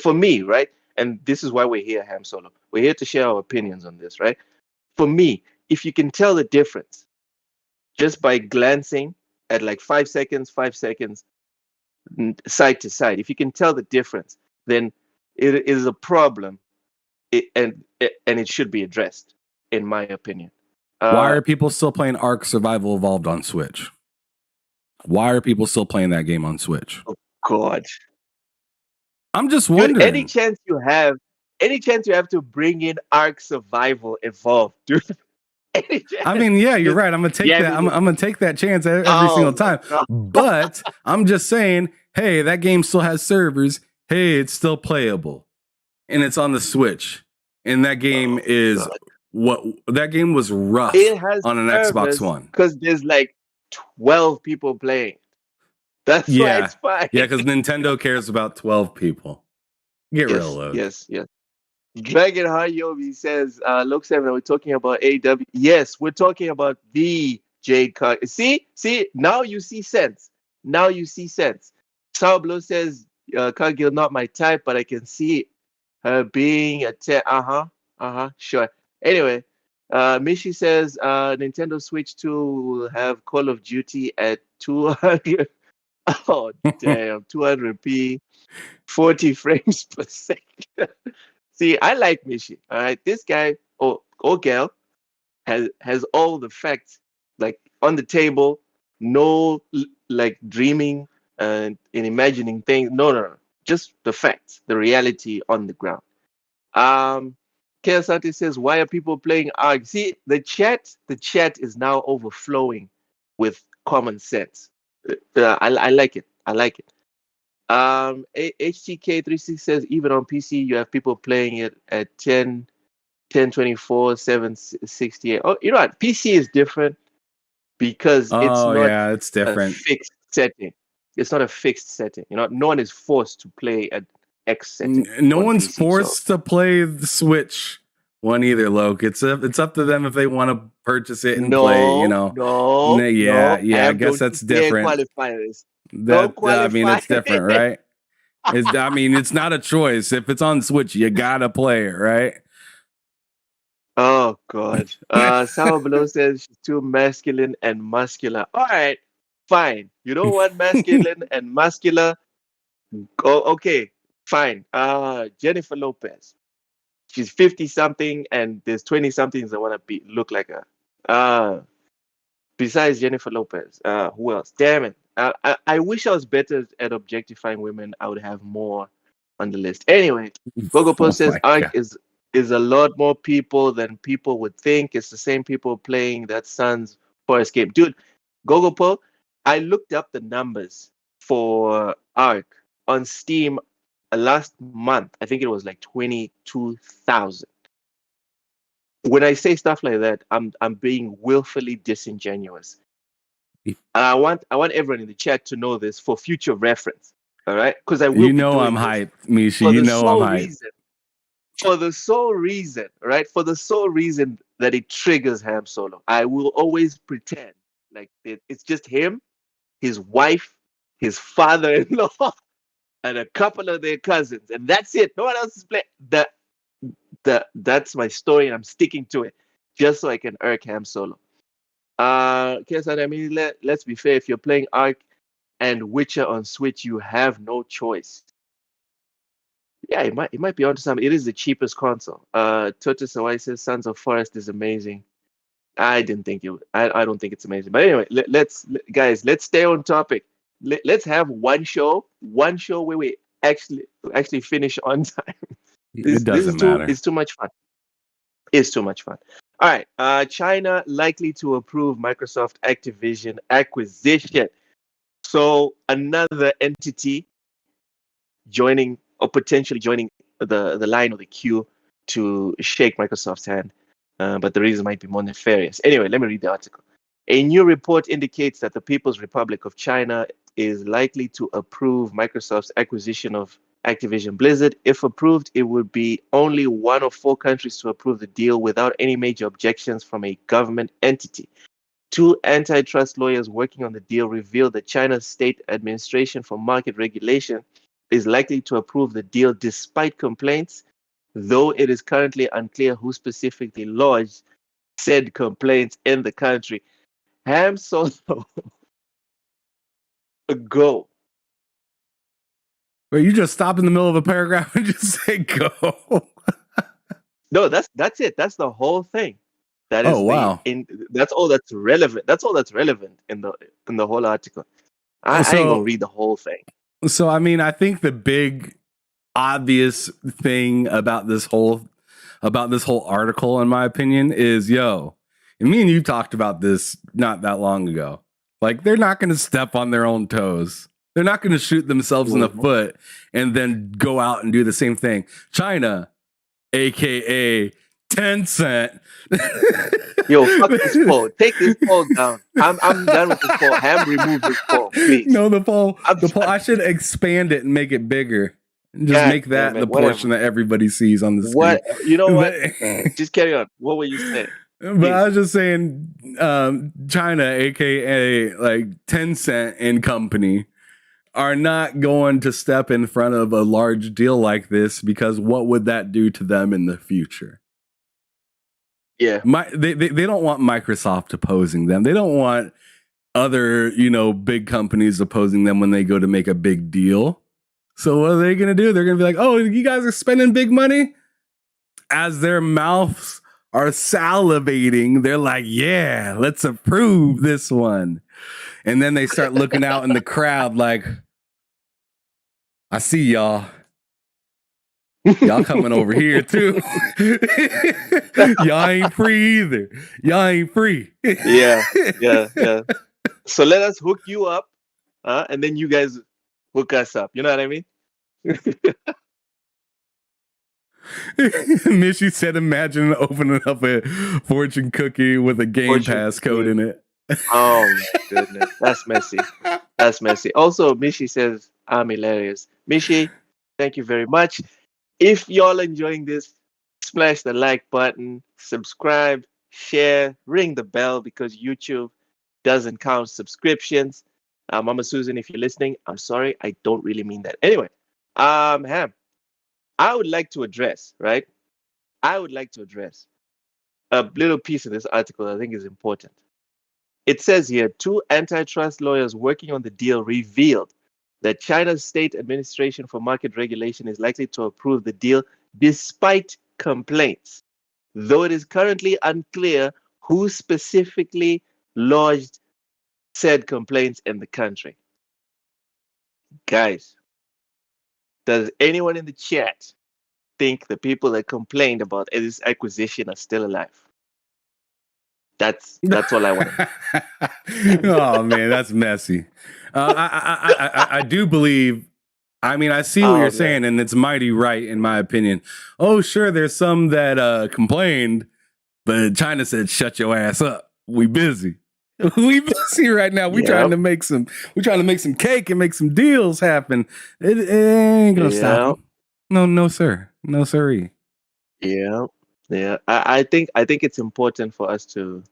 for me, right? And this is why we're here, Ham Solo. We're here to share our opinions on this, right? For me, if you can tell the difference just by glancing at like 5 seconds, side to side. If you can tell the difference, then it is a problem, and it should be addressed, in my opinion. Why are people still playing Ark Survival Evolved on Switch? Why are people still playing that game on Switch? Oh God! I'm just wondering. Dude, any chance you have to bring in Ark Survival Evolved, dude. I mean, yeah, you're right. I'm gonna take that. I'm gonna take that chance every single time. But I'm just saying, hey, that game still has servers. Hey, it's still playable, and it's on the Switch. And that game that game was rough on an Xbox One because there's like 12 people playing. That's why it's fine. Yeah, because Nintendo cares about 12 people. Get real low. Yes. Dragon Hayobi says, look, 7, we're talking about AW. Yes, we're talking about the Jade card. See, now you see sense. Sauerblue says, Cargill not my type, but I can see her being a 10. Sure. Anyway, Mishi says, Nintendo Switch 2 will have Call of Duty at 200. Oh, damn, 200p, 40 frames per second. See, I like Mishi. All right, this guy or girl has all the facts like on the table. No, like dreaming and imagining things. No. Just the facts, the reality on the ground. Kiyosaki says, "Why are people playing ARG?" See, the chat is now overflowing with common sense. I like it. I like it. HTK36 says even on PC you have people playing it at 1024, 768. Oh, you know what? PC is different because it's Oh not yeah, it's a different. fixed setting. It's not a fixed setting. You know, no one is forced to play at X setting No on one's PC. So forced to play the Switch one either, Loke. It's up to them if they want to purchase it and play. You know. Yeah, no. yeah. I Ham, guess don't you that's dare different. qualify this. Don't That I mean, qualify it's different, it. right? I mean, it's not a choice. If it's on Switch, you gotta play it, right? Oh God. Sour Below says she's too masculine and muscular. All right, fine. You don't want masculine and muscular. Oh, okay, fine. Jennifer Lopez. She's 50 something and there's 20 somethings that want to look like her. Besides Jennifer Lopez, who else? Damn it. I wish I was better at objectifying women. I would have more on the list. Anyway, Gogo Oh Post says my Ark god. is a lot more people than people would think. It's the same people playing that Sun's Forest game. Dude, Gogo Po, I looked up the numbers for Ark on Steam last month. I think it was like 22,000. When I say stuff like that, I'm being willfully disingenuous. And I want everyone in the chat to know this for future reference. All right? Because I will You be know I'm doing this hyped, Misha. for You the know I'm sole hyped. reason. For the sole reason, right? For the sole reason that it triggers Ham Solo. I will always pretend like it's just him, his wife, his father-in-law, and a couple of their cousins, and that's it. No one else is playing. That's my story, and I'm sticking to it, just so I can irk Ham Solo. Kesan, I mean, let's be fair. If you're playing Ark and Witcher on Switch, you have no choice. Yeah, it might be onto something. It is the cheapest console. Toto Sawai says Sons of Forest is amazing. I didn't think it. I don't think it's amazing. But anyway, guys, let's stay on topic. Let's have one show where we actually finish on time. It This is doesn't matter. too much fun. It's too much fun. All right. China likely to approve Microsoft Activision acquisition. So another entity joining or potentially joining the line or the queue to shake Microsoft's hand. But the reason might be more nefarious. Anyway, let me read the article. A new report indicates that the People's Republic of China is likely to approve Microsoft's acquisition of Activision-Blizzard. If approved, it would be only one of 4 countries to approve the deal without any major objections from a government entity. 2 antitrust lawyers working on the deal revealed that China's State Administration for Market Regulation is likely to approve the deal despite complaints, though it is currently unclear who specifically lodged said complaints in the country. Ham Solo, go. Wait, you just stop in the middle of a paragraph and just say go. No, that's it. That's the whole thing. That is wow. that's all that's relevant. That's all that's relevant in the whole article. I ain't gonna read the whole thing. So I mean, I think the big obvious thing about this whole article, in my opinion, is and me and you talked about this not that long ago. Like, they're not going to step on their own toes. They're not going to shoot themselves in the foot and then go out and do the same thing. China, aka Tencent. Yo, fuck this poll. Take this poll down. I'm done with this poll. Ham, remove this poll, please. No, the poll. I should expand it and make it bigger. And just make that the portion that everybody sees on the screen. What? You know what? Just carry on. What were you saying? But I was just saying, China, aka like Tencent and company, are not going to step in front of a large deal like this, because what would that do to them in the future? Yeah, they don't want Microsoft opposing them. They don't want other big companies opposing them when they go to make a big deal. So what are they going to do? They're going to be like, "Oh, you guys are spending big money," as their mouths are salivating. They're like, "Yeah, let's approve this one." And then they start looking out in the crowd like, "I see y'all. Y'all coming over here too. Y'all ain't free either. Y'all ain't free." Yeah. So let us hook you up And then you guys hook us up. You know what I mean? Nishi said, imagine opening up a fortune cookie with a Game Fortune Pass code cookie. in it. Oh my goodness, that's messy. That's messy. Also, Mishi says I'm hilarious. Mishi, thank you very much. If y'all enjoying this, smash the like button, subscribe, share, ring the bell because YouTube doesn't count subscriptions. Mama Susan, if you're listening, I'm sorry, I don't really mean that. Anyway, Ham, I would like to address, right? I would like to address a little piece of this article I think is important. It says here two antitrust lawyers working on the deal revealed that China's State Administration for Market Regulation is likely to approve the deal despite complaints, though it is currently unclear who specifically lodged said complaints in the country. Guys, does anyone in the chat think the people that complained about this acquisition are still alive? That's all I want. Oh man, that's messy. I do believe. I mean, I see what you're saying, and it's mighty right in my opinion. Oh, sure, there's some that complained, but China said, "Shut your ass up. We busy. We busy right now. We trying to make some. We trying to make some cake and make some deals happen. It ain't gonna stop them. No, sir. No, sirree. Yeah. I think it's important for us to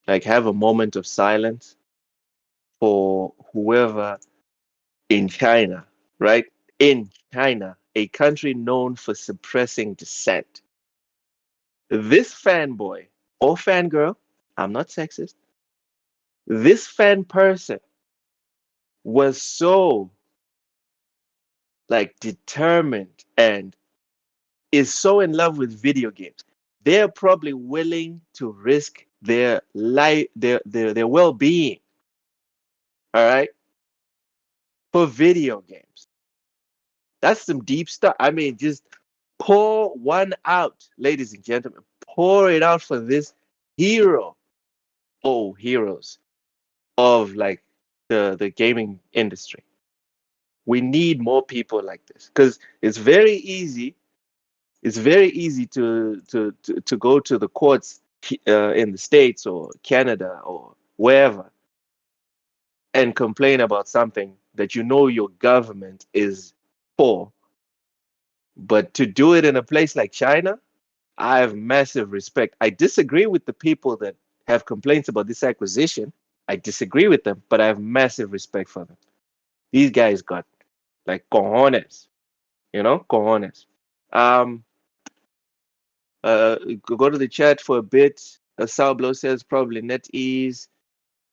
like have a moment of silence for whoever in China, right? In China, a country known for suppressing dissent. This fanboy or fangirl, I'm not sexist. This fan person was so like determined and is so in love with video games. They're probably willing to risk their life, their well-being, all right, for video games. That's some deep stuff. I mean, just pour one out, ladies and gentlemen. Pour it out for this hero. Oh, heroes of like the gaming industry. We need more people like this because it's very easy. It's very easy to go to the courts in the States or Canada or wherever and complain about something that you know your government is for. But to do it in a place like China, I have massive respect. I disagree with the people that have complaints about this acquisition. I disagree with them, but I have massive respect for them. These guys got like cojones, cojones. Um, go to the chat for a bit. Salblo says probably NetEase.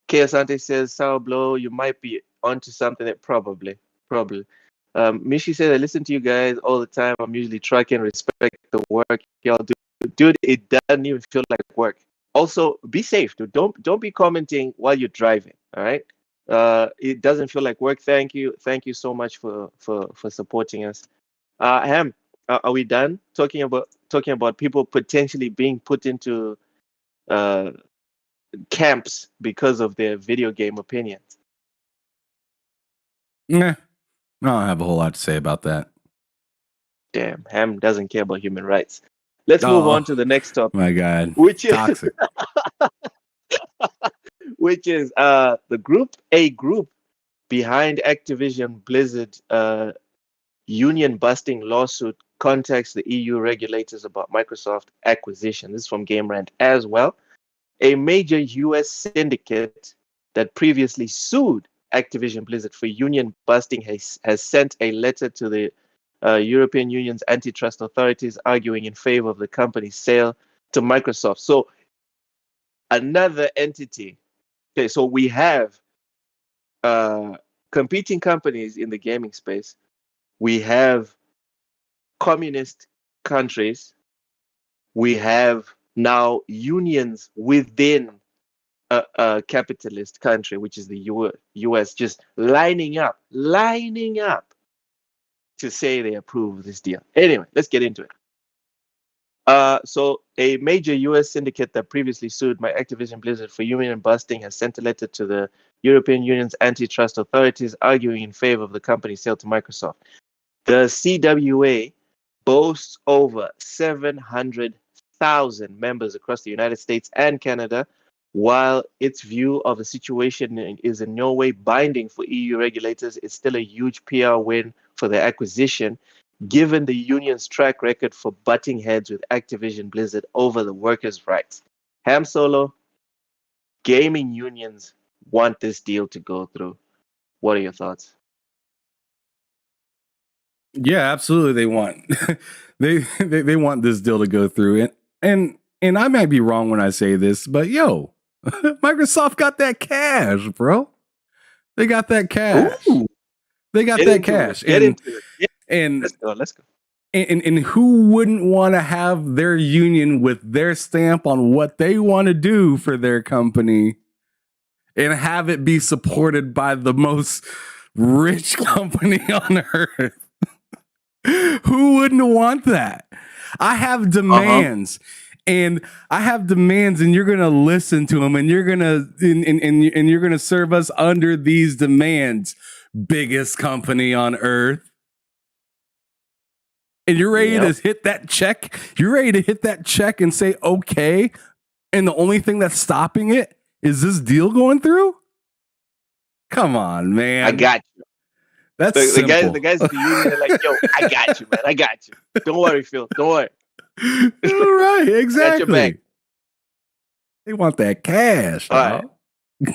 K Asante says Salblo, you might be onto something that probably. Mishi says I listen to you guys all the time. I'm usually tracking, respect the work y'all do. Dude, it doesn't even feel like work. Also, be safe, dude. Don't be commenting while you're driving. All right. It doesn't feel like work. Thank you so much for supporting us. Ham, are we done talking about people potentially being put into camps because of their video game opinions? Nah, I don't have a whole lot to say about that. Damn, Ham doesn't care about human rights. Let's move on to the next topic. My God, which is toxic. which is a group behind Activision-Blizzard union busting lawsuit contacts the EU regulators about Microsoft acquisition. This is from Game Rant as well. A major US syndicate that previously sued Activision-Blizzard for union busting has sent a letter to the European Union's antitrust authorities arguing in favor of the company's sale to Microsoft. So another entity. Okay, so we have competing companies in the gaming space. We have communist countries. We have now unions within a capitalist country, which is the US, just lining up to say they approve of this deal. Anyway, let's get into it. So a major U.S. syndicate that previously sued my Activision-Blizzard for union busting has sent a letter to the European Union's antitrust authorities arguing in favor of the company's sale to Microsoft. The CWA boasts over 700,000 members across the United States and Canada. While its view of the situation is in no way binding for EU regulators, it's still a huge PR win for the acquisition, given the union's track record for butting heads with Activision Blizzard over the workers' rights. Ham Solo, gaming unions want this deal to go through. What are your thoughts? Yeah, absolutely. They want they want this deal to go through, and I might be wrong when I say this, but yo, Microsoft got that cash, bro. They got that cash. Ooh, They got get that into cash, it. Get into it. Yeah, and let's go. Let's go. and who wouldn't want to have their union with their stamp on what they want to do for their company and have it be supported by the most rich company on earth? Who wouldn't want that? I have demands. And I have demands, and you're gonna listen to them, and you're gonna and you're gonna serve us under these demands. Biggest company on earth, and you're ready to hit that check. You're ready to hit that check and say okay. And the only thing that's stopping it is this deal going through. Come on, man. I got you. That's the guys at the union are like, yo, I got you, man. I got you. Don't worry, Phil. Don't worry. Right, exactly. Back. They want that cash. All right.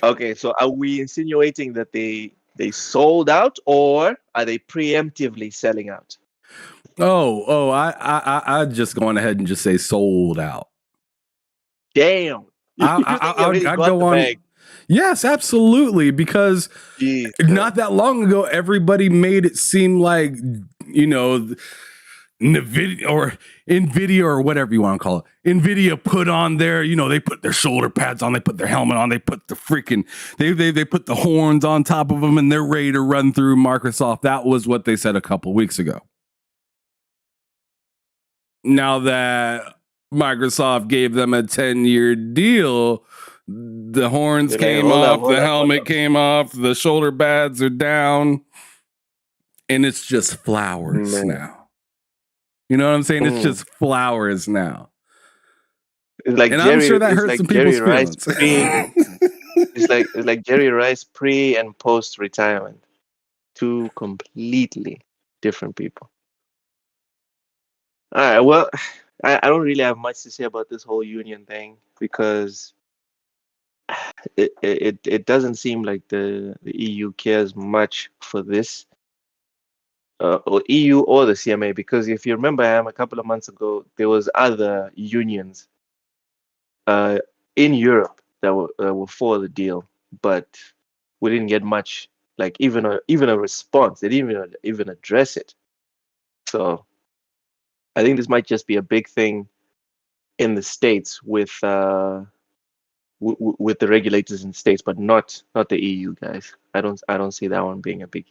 Okay, so are we insinuating that they sold out, or are they preemptively selling out? I just going ahead and just say sold out. Damn. I'd go on. Bag. Yes, absolutely. Because not that long ago, everybody made it seem like, you know, Nvidia or whatever you want to call it. Nvidia put on their, you know, they put their shoulder pads on, they put their helmet on, they put the freaking, they put the horns on top of them, and they're ready to run through Microsoft. That was what they said a couple weeks ago. Now that Microsoft gave them a 10-year deal, the horns came off, the helmet came off, the shoulder pads are down, and it's just flowers now. You know what I'm saying? It's just flowers now. It's like and Jerry, I'm sure that hurts some people's feelings. It's like Jerry Rice pre and post retirement. Two completely different people. All right. Well, I don't really have much to say about this whole union thing because it doesn't seem like the EU cares much for this. Or EU or the CMA, because if you remember, a couple of months ago, there was other unions in Europe that were for the deal, but we didn't get much, like even a response. They didn't even address it. So I think this might just be a big thing in the States with the regulators in the States, but not the EU guys. I don't see that one being a big.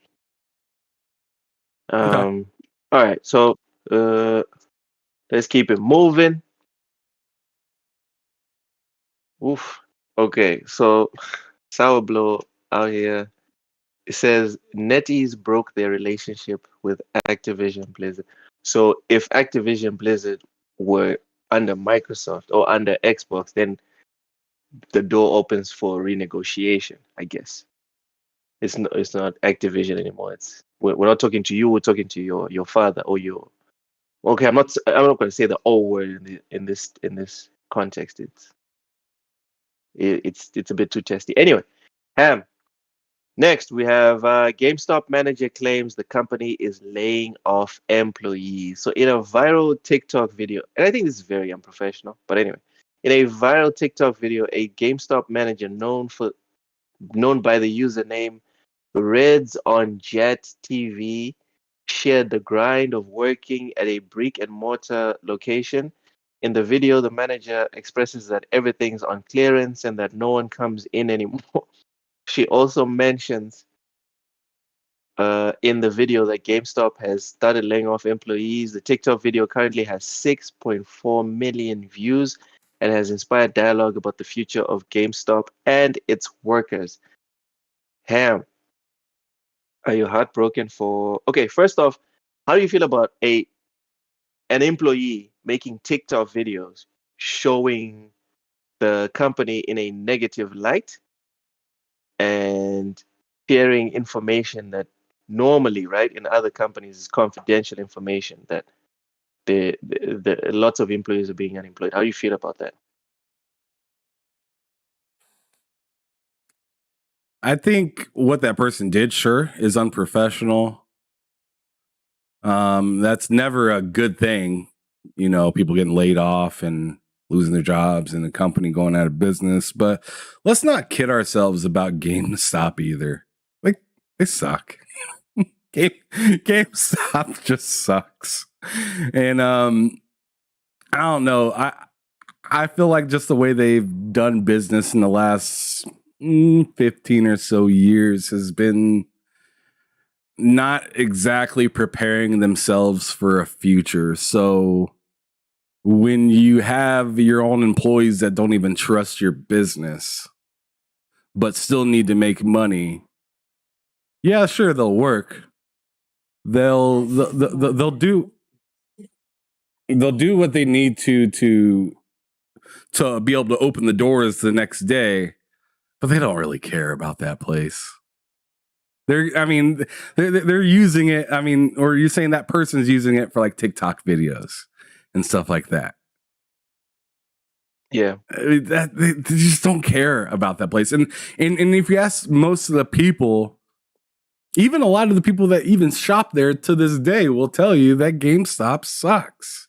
Okay. All right, so let's keep it moving. Oof. Okay, so Sour Blow out here. It says NetEase broke their relationship with Activision Blizzard. So if Activision Blizzard were under Microsoft or under Xbox, then the door opens for renegotiation, I guess. It's not Activision anymore. We're not talking to you. We're talking to your father or your. Okay, I'm not going to say the O word in this context. It's a bit too testy. Anyway, Ham. Next, we have GameStop manager claims the company is laying off employees. So in a viral TikTok video, and I think this is very unprofessional, but anyway, in a viral TikTok video, a GameStop manager known by the username Reds on Jet TV shared the grind of working at a brick and mortar location. In the video, the manager expresses that everything's on clearance and that no one comes in anymore. She also mentions in the video that GameStop has started laying off employees. The TikTok video currently has 6.4 million views and has inspired dialogue about the future of GameStop and its workers. Ham, are you heartbroken for? Okay, first off, how do you feel about an employee making TikTok videos showing the company in a negative light and sharing information that normally, right, in other companies is confidential information that the lots of employees are being unemployed? How do you feel about that? I think what that person did, sure, is unprofessional. That's never a good thing. You know, people getting laid off and losing their jobs and the company going out of business. But let's not kid ourselves about GameStop either. Like, they suck. GameStop just sucks. And I don't know. I feel like just the way they've done business in the last 15 or so years has been not exactly preparing themselves for a future. So when you have your own employees that don't even trust your business, but still need to make money, yeah, sure, they'll work. They'll do what they need to be able to open the doors the next day, but they don't really care about that place. They're using it. I mean, or you're saying that person's using it for like TikTok videos and stuff like that. Yeah. They just don't care about that place. And if you ask most of the people, even a lot of the people that even shop there to this day will tell you that GameStop sucks.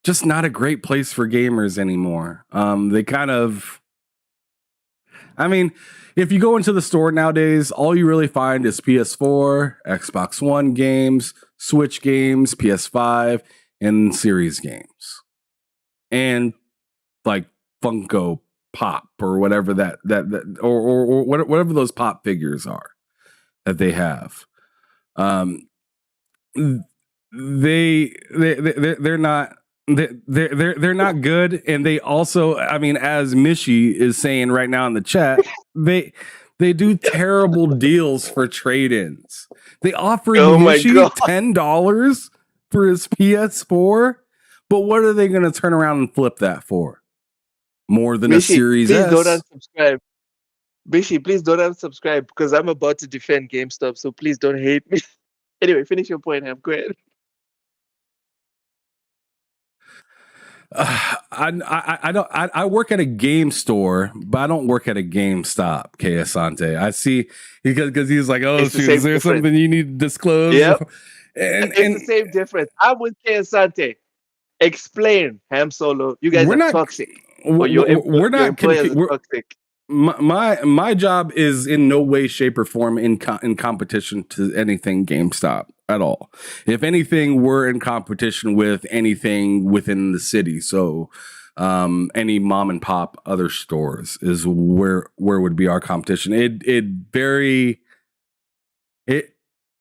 Just not a great place for gamers anymore. They kind of, I mean, if you go into the store nowadays, all you really find is PS4, Xbox One games, Switch games, PS5, and Series games. And like Funko Pop or whatever that or whatever those pop figures are that they have. They're not they're not good, and they also, I mean, as Mishi is saying right now in the chat, they do terrible deals for trade-ins. They offered Mishi $10 for his PS4, but what are they going to turn around and flip that for? More than Mishi, a Series please S. Don't unsubscribe. Mishi, please don't unsubscribe because I'm about to defend GameStop, so please don't hate me. Anyway, finish your point, Ham. Go ahead. I work at a game store, but I don't work at a GameStop, K. Asante. I see because he's like, oh, shoot, is there something you need to disclose? Yep. And it's the same difference. I'm with K. Asante. Explain, Ham Solo. You guys are toxic. We're not toxic. My job is in no way, shape, or form in competition to anything GameStop at all. If anything, we're in competition with anything within the city. So any mom and pop other stores is where would be our competition.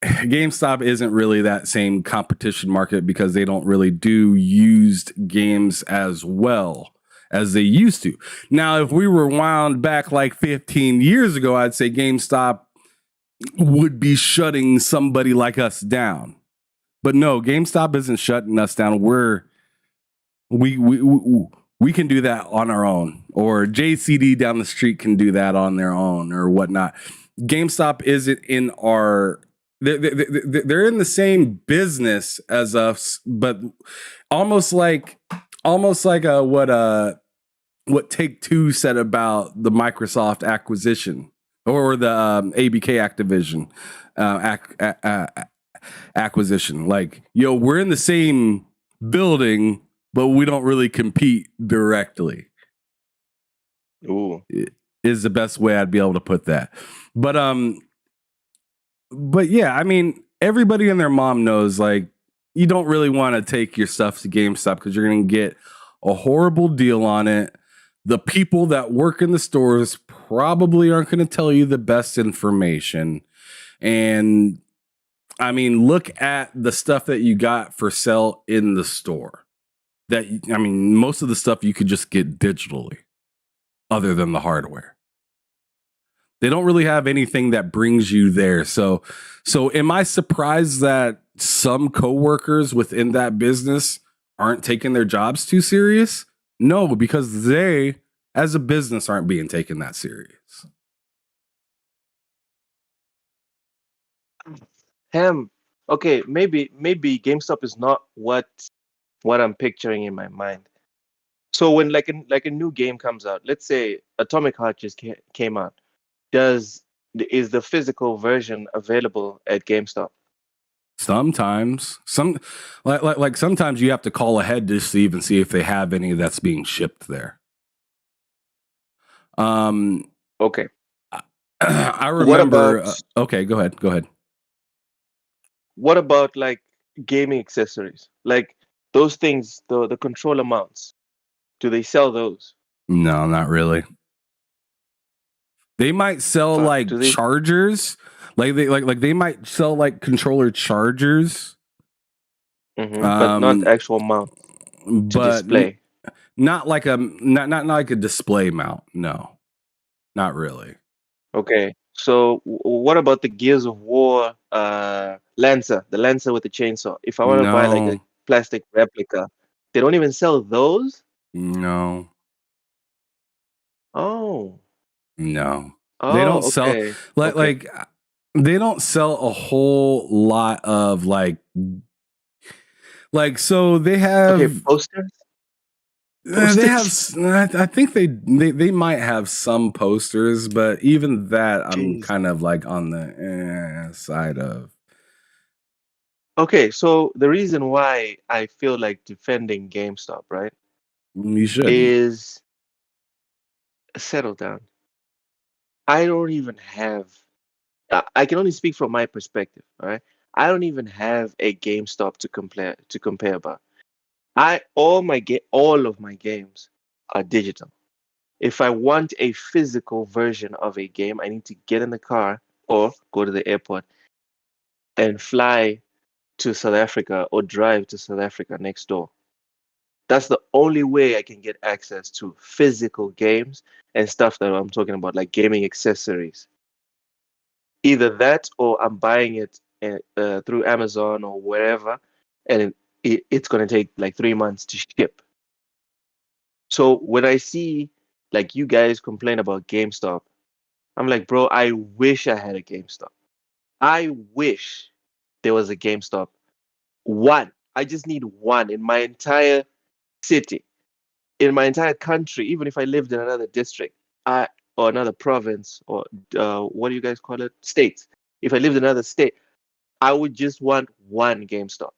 GameStop isn't really that same competition market because they don't really do used games as well as they used to. Now, if we were wound back like 15 years ago, I'd say GameStop would be shutting somebody like us down. But no, GameStop isn't shutting us down. We can do that on our own, or JCD down the street can do that on their own or whatnot. GameStop isn't in our... They're in the same business as us, but almost like what Take-Two said about the Microsoft acquisition or the ABK Activision acquisition. Like, yo, we're in the same building, but we don't really compete directly. Ooh. Is the best way I'd be able to put that. But yeah, I mean, everybody and their mom knows, like, you don't really want to take your stuff to GameStop because you're going to get a horrible deal on it. The people that work in the stores probably aren't going to tell you the best information. And I mean, look at the stuff that you got for sale in the store. Most of the stuff you could just get digitally, other than the hardware. They don't really have anything that brings you there. So am I surprised that some coworkers within that business aren't taking their jobs too serious? No, because they, as a business, aren't being taken that serious. Okay, maybe GameStop is not what I'm picturing in my mind. So when like a new game comes out, let's say Atomic Heart just came out, is the physical version available at GameStop? Sometimes, sometimes you have to call ahead just to even see if they have any that's being shipped there. Okay. I remember. Okay, go ahead. What about like gaming accessories, like those things, the controller mounts? Do they sell those? No, not really. They might sell chargers, they might sell like controller chargers, but not actual mount to display. Not like a display mount. No, not really. Okay, so what about the Gears of War Lancer, the Lancer with the chainsaw? If I want to buy like a plastic replica, they don't even sell those? No. Oh. No. Oh, they don't sell okay. like they don't sell a whole lot of like so they have posters. They have. I think they might have some posters, but even that, I'm kind of like on the side of. Okay, so the reason why I feel like defending GameStop, right? You should. Is settle down. I don't even have. I can only speak from my perspective. All right, I don't even have a GameStop to compare about. All of my games are digital. If I want a physical version of a game, I need to get in the car or go to the airport and fly to South Africa or drive to South Africa next door. That's the only way I can get access to physical games and stuff that I'm talking about, like gaming accessories. Either that or I'm buying it through Amazon or wherever, and it's going to take like 3 months to ship. So when I see like you guys complain about GameStop, I'm like, bro, I wish I had a GameStop. I wish there was a GameStop. One. I just need one in my entire city, in my entire country, even if I lived in another district, or another province, or what do you guys call it? State. If I lived in another state, I would just want one GameStop.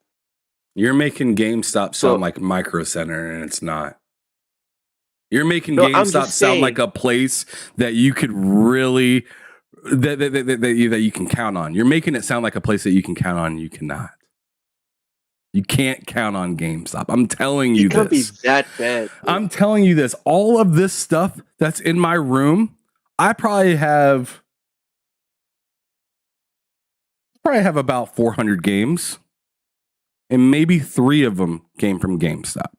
You're making GameStop sound like Micro Center, and it's not. You're making GameStop sound like a place that you could really that you can count on. You're making it sound like a place that you can count on. And you cannot. You can't count on GameStop. I'm telling you this. It can't be that bad. I'm telling you this. All of this stuff that's in my room, I probably have about 400 games, and maybe 3 of them came from GameStop.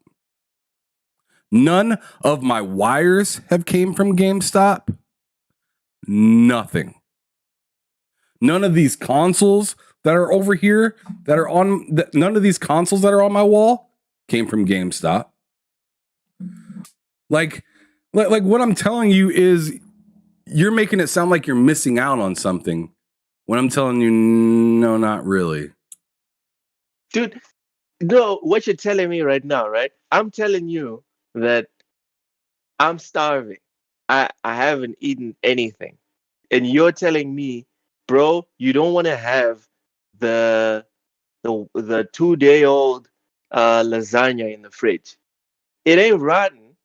None of my wires have came from GameStop. Nothing. None of these consoles that are over here none of these consoles that are on my wall came from GameStop. Like what I'm telling you is you're making it sound like you're missing out on something when I'm telling you, no, not really. Dude, no, what you're telling me right now, right? I'm telling you that I'm starving. I haven't eaten anything. And you're telling me, bro, you don't want to have the 2-day-old lasagna in the fridge. It ain't rotten.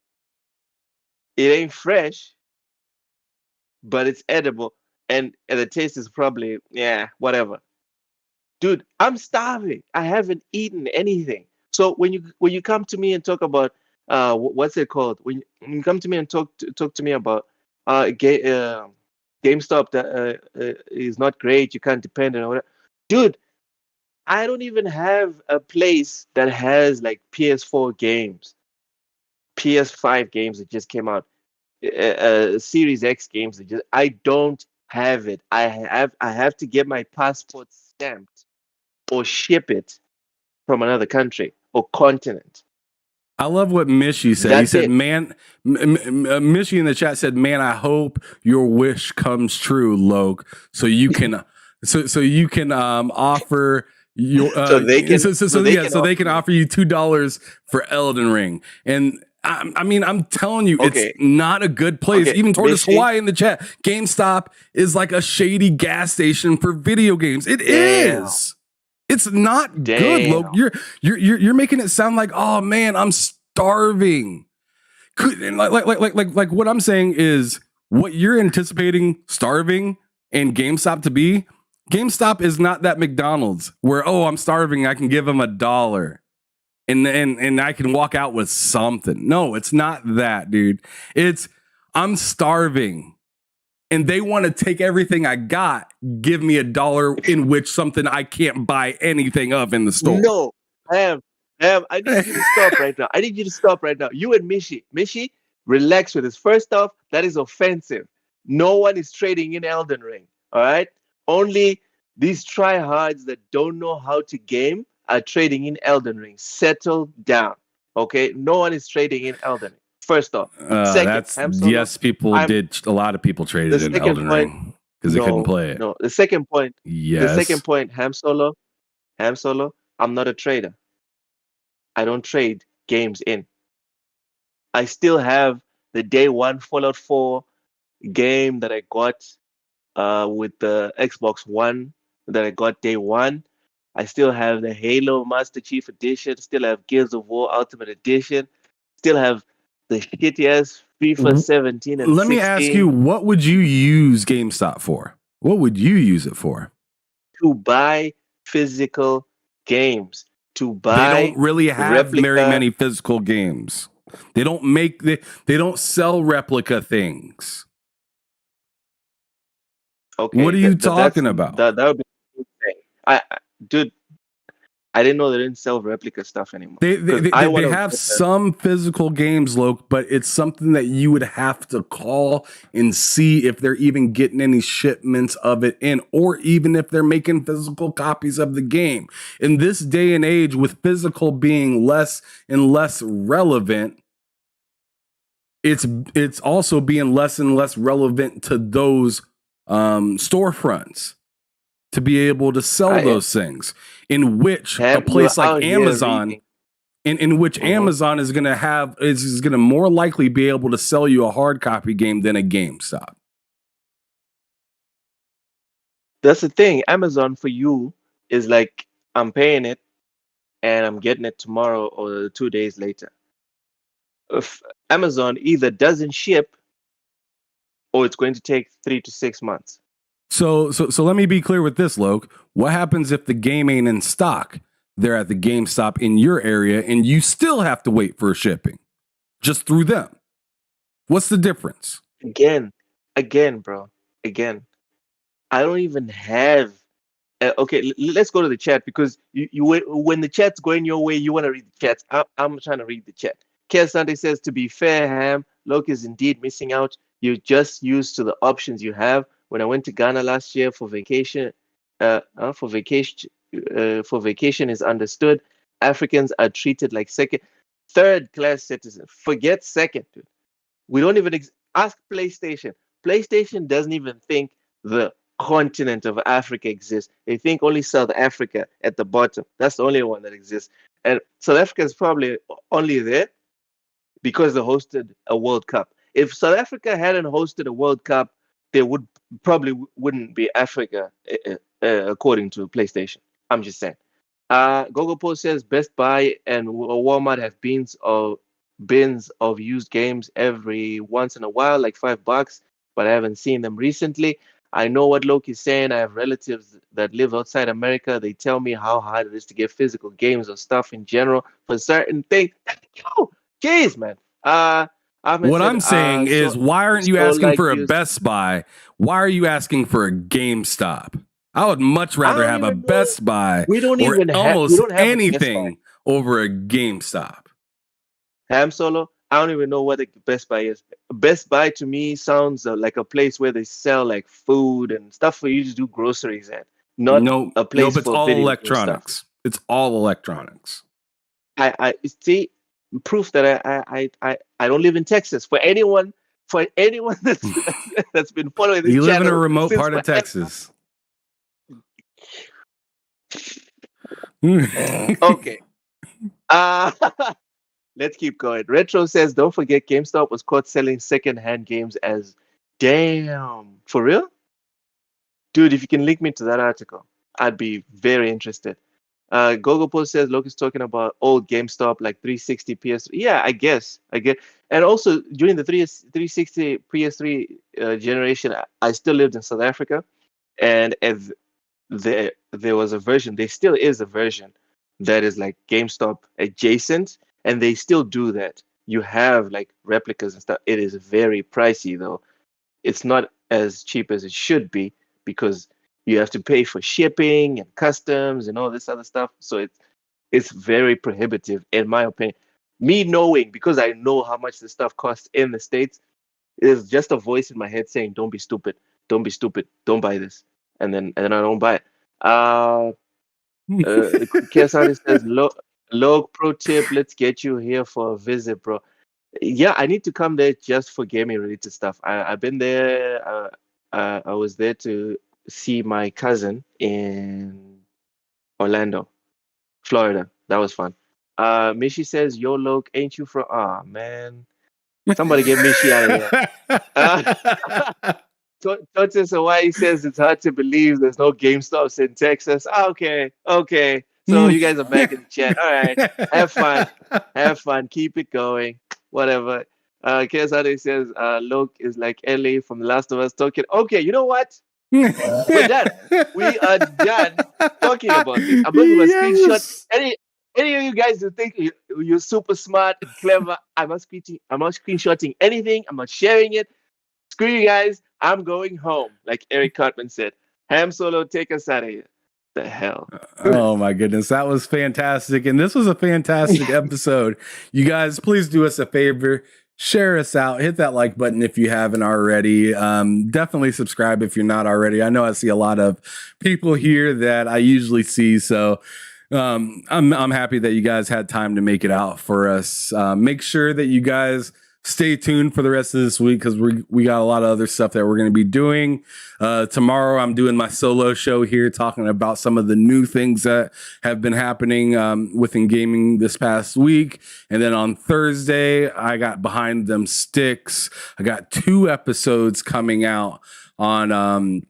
It ain't fresh, but it's edible. And the taste is probably, whatever. Dude, I'm starving. I haven't eaten anything. So when you come to me and talk about what's it called? When you come to me and talk to me about GameStop that is not great. You can't depend on it. Dude, I don't even have a place that has like PS4 games, PS5 games that just came out, Series X games that just I don't have it. I have to get my passport stamped or ship it from another country or continent. I love what Mishy said. He That's said, it. "Man, Mishy in the chat said, man, I hope your wish comes true, Loke, so you can, so you can offer your, So they can so they offer can me. offer you $2 for Elden Ring." And I mean, I'm telling you, it's Okay. not a good place. Okay, Even Tortoise Mishy. Hawaii in the chat, GameStop is like a shady gas station for video games. It Damn. is. It's not good, Damn. Loke. You're making it sound like, oh man, I'm starving. Like what I'm saying is what you're anticipating starving and GameStop to be. GameStop is not that McDonald's where, oh, I'm starving, I can give them $1 and I can walk out with something. No, it's not that, dude. It's I'm starving. And they want to take everything I got, give me $1 in which something I can't buy anything of in the store. No, I need you to stop right now. I need you to stop right now. You and Mishi, relax with this. First off, that is offensive. No one is trading in Elden Ring. All right. Only these tryhards that don't know how to game are trading in Elden Ring. Settle down. Okay. No one is trading in Elden Ring. First off. Second, That's Ham Solo, yes, people I'm did. A lot of people the traded in second Elden point. Ring because they couldn't play it. No. The second point, Yes. Ham Solo, I'm not a trader. I don't trade games in. I still have the day one Fallout 4 game that I got with the Xbox One that I got day one. I still have the Halo Master Chief Edition. Still have Gears of War Ultimate Edition. Still have the shitty FIFA 17 and Let me ask you, 16 what would you use GameStop for? What would you use it for? to buy physical games. To They buy don't really have very replica. many physical games. They don't make they don't sell replica things. Okay, What are you talking about? that would be a good thing. Dude, I didn't know they didn't sell replica stuff anymore. They Because I want to have get some physical games, Loke, but it's something that you would have to call and see if they're even getting any shipments of it in, or even if they're making physical copies of the game. In this day and age, with physical being less and less relevant, it's also being less and less relevant to those storefronts to be able to sell those things. In which a place like Amazon, in which Amazon is going to more likely be able to sell you a hard copy game than a GameStop. That's the thing. Amazon for you is like I'm paying it and I'm getting it tomorrow or 2 days later. If Amazon either doesn't ship or it's going to take 3 to 6 months. So let me be clear with this, Loke. What happens if the game ain't in stock? They're at the GameStop in your area and you still have to wait for shipping just through them. What's the difference? Again, bro. Again, I don't even have. Okay, let's go to the chat because when the chat's going your way, you want to read the chat. I'm trying to read the chat. Kev Sunday says, to be fair, Ham, Loki is indeed missing out. You're just used to the options you have. When I went to Ghana last year for vacation, for vacation is understood. Africans are treated like third class citizens. Forget second, dude. We don't even ask PlayStation. PlayStation doesn't even think the continent of Africa exists. They think only South Africa at the bottom. That's the only one that exists. And South Africa is probably only there because they hosted a World Cup. If South Africa hadn't hosted a World Cup, they wouldn't be Africa, according to PlayStation. I'm just saying. Gogo Post says Best Buy and Walmart have bins of used games every once in a while, like $5, but I haven't seen them recently. I know what Loki's saying. I have relatives that live outside America. They tell me how hard it is to get physical games or stuff in general for certain things. Yo, jeez, man. Ahmed What said, I'm saying is, why aren't you so asking like for a you. Best Buy? Why are you asking for a GameStop? I would much I rather don't have a even know. Best Buy We don't or even have. We almost don't have a Best Buy. anything over a GameStop. Ham Solo. I don't even know what the Best Buy is. Best Buy to me sounds like a place where they sell like food and stuff for you to do groceries at, not No, a nope, place it's for all video game stuff. electronics. It's all electronics. I see proof that I don't live in Texas. For anyone that's been following this You live in a channel remote since part of forever. Texas. Okay. Uh let's keep going. Retro says, don't forget GameStop was caught selling second-hand games as damn. For real? Dude, if you can link me to that article, I'd be very interested. Gogo Post says Loki's talking about old GameStop like 360 PS3. Yeah, I guess. I get. And also during the 360 PS3 generation, I still lived in South Africa, and as there was a version, there still is a version that is like GameStop adjacent, and they still do that. You have like replicas and stuff. It is very pricey though. It's not as cheap as it should be because you have to pay for shipping and customs and all this other stuff. So it's very prohibitive in my opinion. Me knowing, because I know how much this stuff costs in the States, is just a voice in my head saying, "Don't be stupid, don't be stupid, don't buy this," and then I don't buy it. Kesari says, "Log pro tip, let's get you here for a visit, bro." Yeah, I need to come there just for gaming related stuff. I've been there. I was there to see my cousin in Orlando, Florida. That was fun. Mishi says, "Yo, Loke, ain't you from?" Ah, man, somebody get Mishi out of here. Totis Hawaii says it's hard to believe there's no GameStops in Texas. Okay, okay. So you guys are back in the chat. All right, have fun, have fun. Keep it going. Whatever. Kesade says Loke is like Ellie from The Last of Us talking. Okay, you know what? We're done. We are done talking about this. I'm not gonna screenshot Yes. any of you guys who think you're super smart and clever. I'm not screenshotting anything. I'm not sharing it. Screw you guys. I'm going home, like Eric Cartman said. Ham Solo, take us out of here. The hell. Oh my goodness, that was fantastic. And this was a fantastic episode. You guys, please do us a favor. Share us out. Hit that like button if you haven't already. Definitely subscribe if you're not already. I know I see a lot of people here that I usually see. So I'm happy that you guys had time to make it out for us. Make sure that you guys stay tuned for the rest of this week because we got a lot of other stuff that we're going to be doing. Tomorrow I'm doing my solo show here talking about some of the new things that have been happening within gaming this past week. And then on Thursday, I got Behind Them Sticks. I got 2 episodes coming out on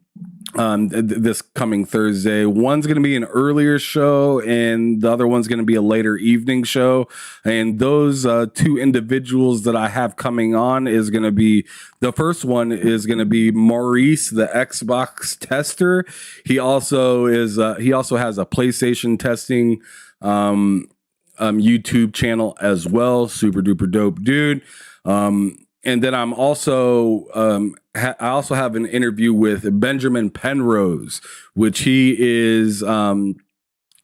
this coming Thursday. One's going to be an earlier show and the other one's going to be a later evening show. And those 2 individuals that I have coming on is going to be, the first one is going to be Maurice, the Xbox tester. He also has a PlayStation testing YouTube channel as well. Super duper dope dude. And then I'm also I also have an interview with Benjamin Penrose, which he is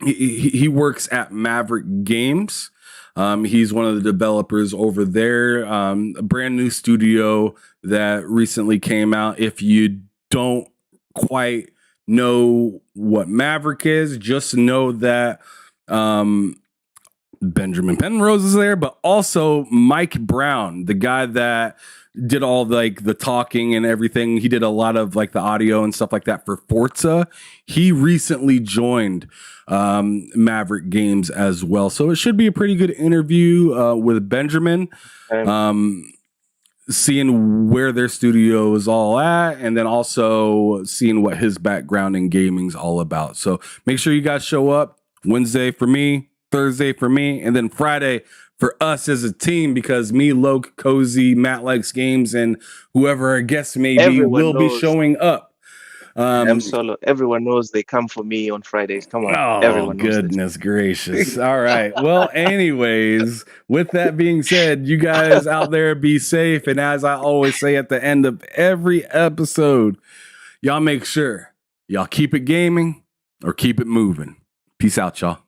he works at Maverick Games. He's one of the developers over there. A brand new studio that recently came out. If you don't quite know what Maverick is, just know that Benjamin Penrose is there, but also Mike Brown, the guy that did all like the talking and everything. He did a lot of like the audio and stuff like that for Forza. He recently joined Maverick Games as well. So it should be a pretty good interview with Benjamin. Seeing where their studio is all at, and then also seeing what his background in gaming is all about. So make sure you guys show up Wednesday for me, Thursday for me, and then Friday for us as a team, because me, Loke, Cozy, Matt Likes Games, and whoever our guest may be Everyone will be knows. showing up. I'm solo. Everyone knows they come for me on Fridays. Come on. Oh, Everyone knows this. goodness gracious. All right. Well, anyways, with that being said, you guys out there be safe. And as I always say at the end of every episode, y'all make sure y'all keep it gaming or keep it moving. Peace out, y'all.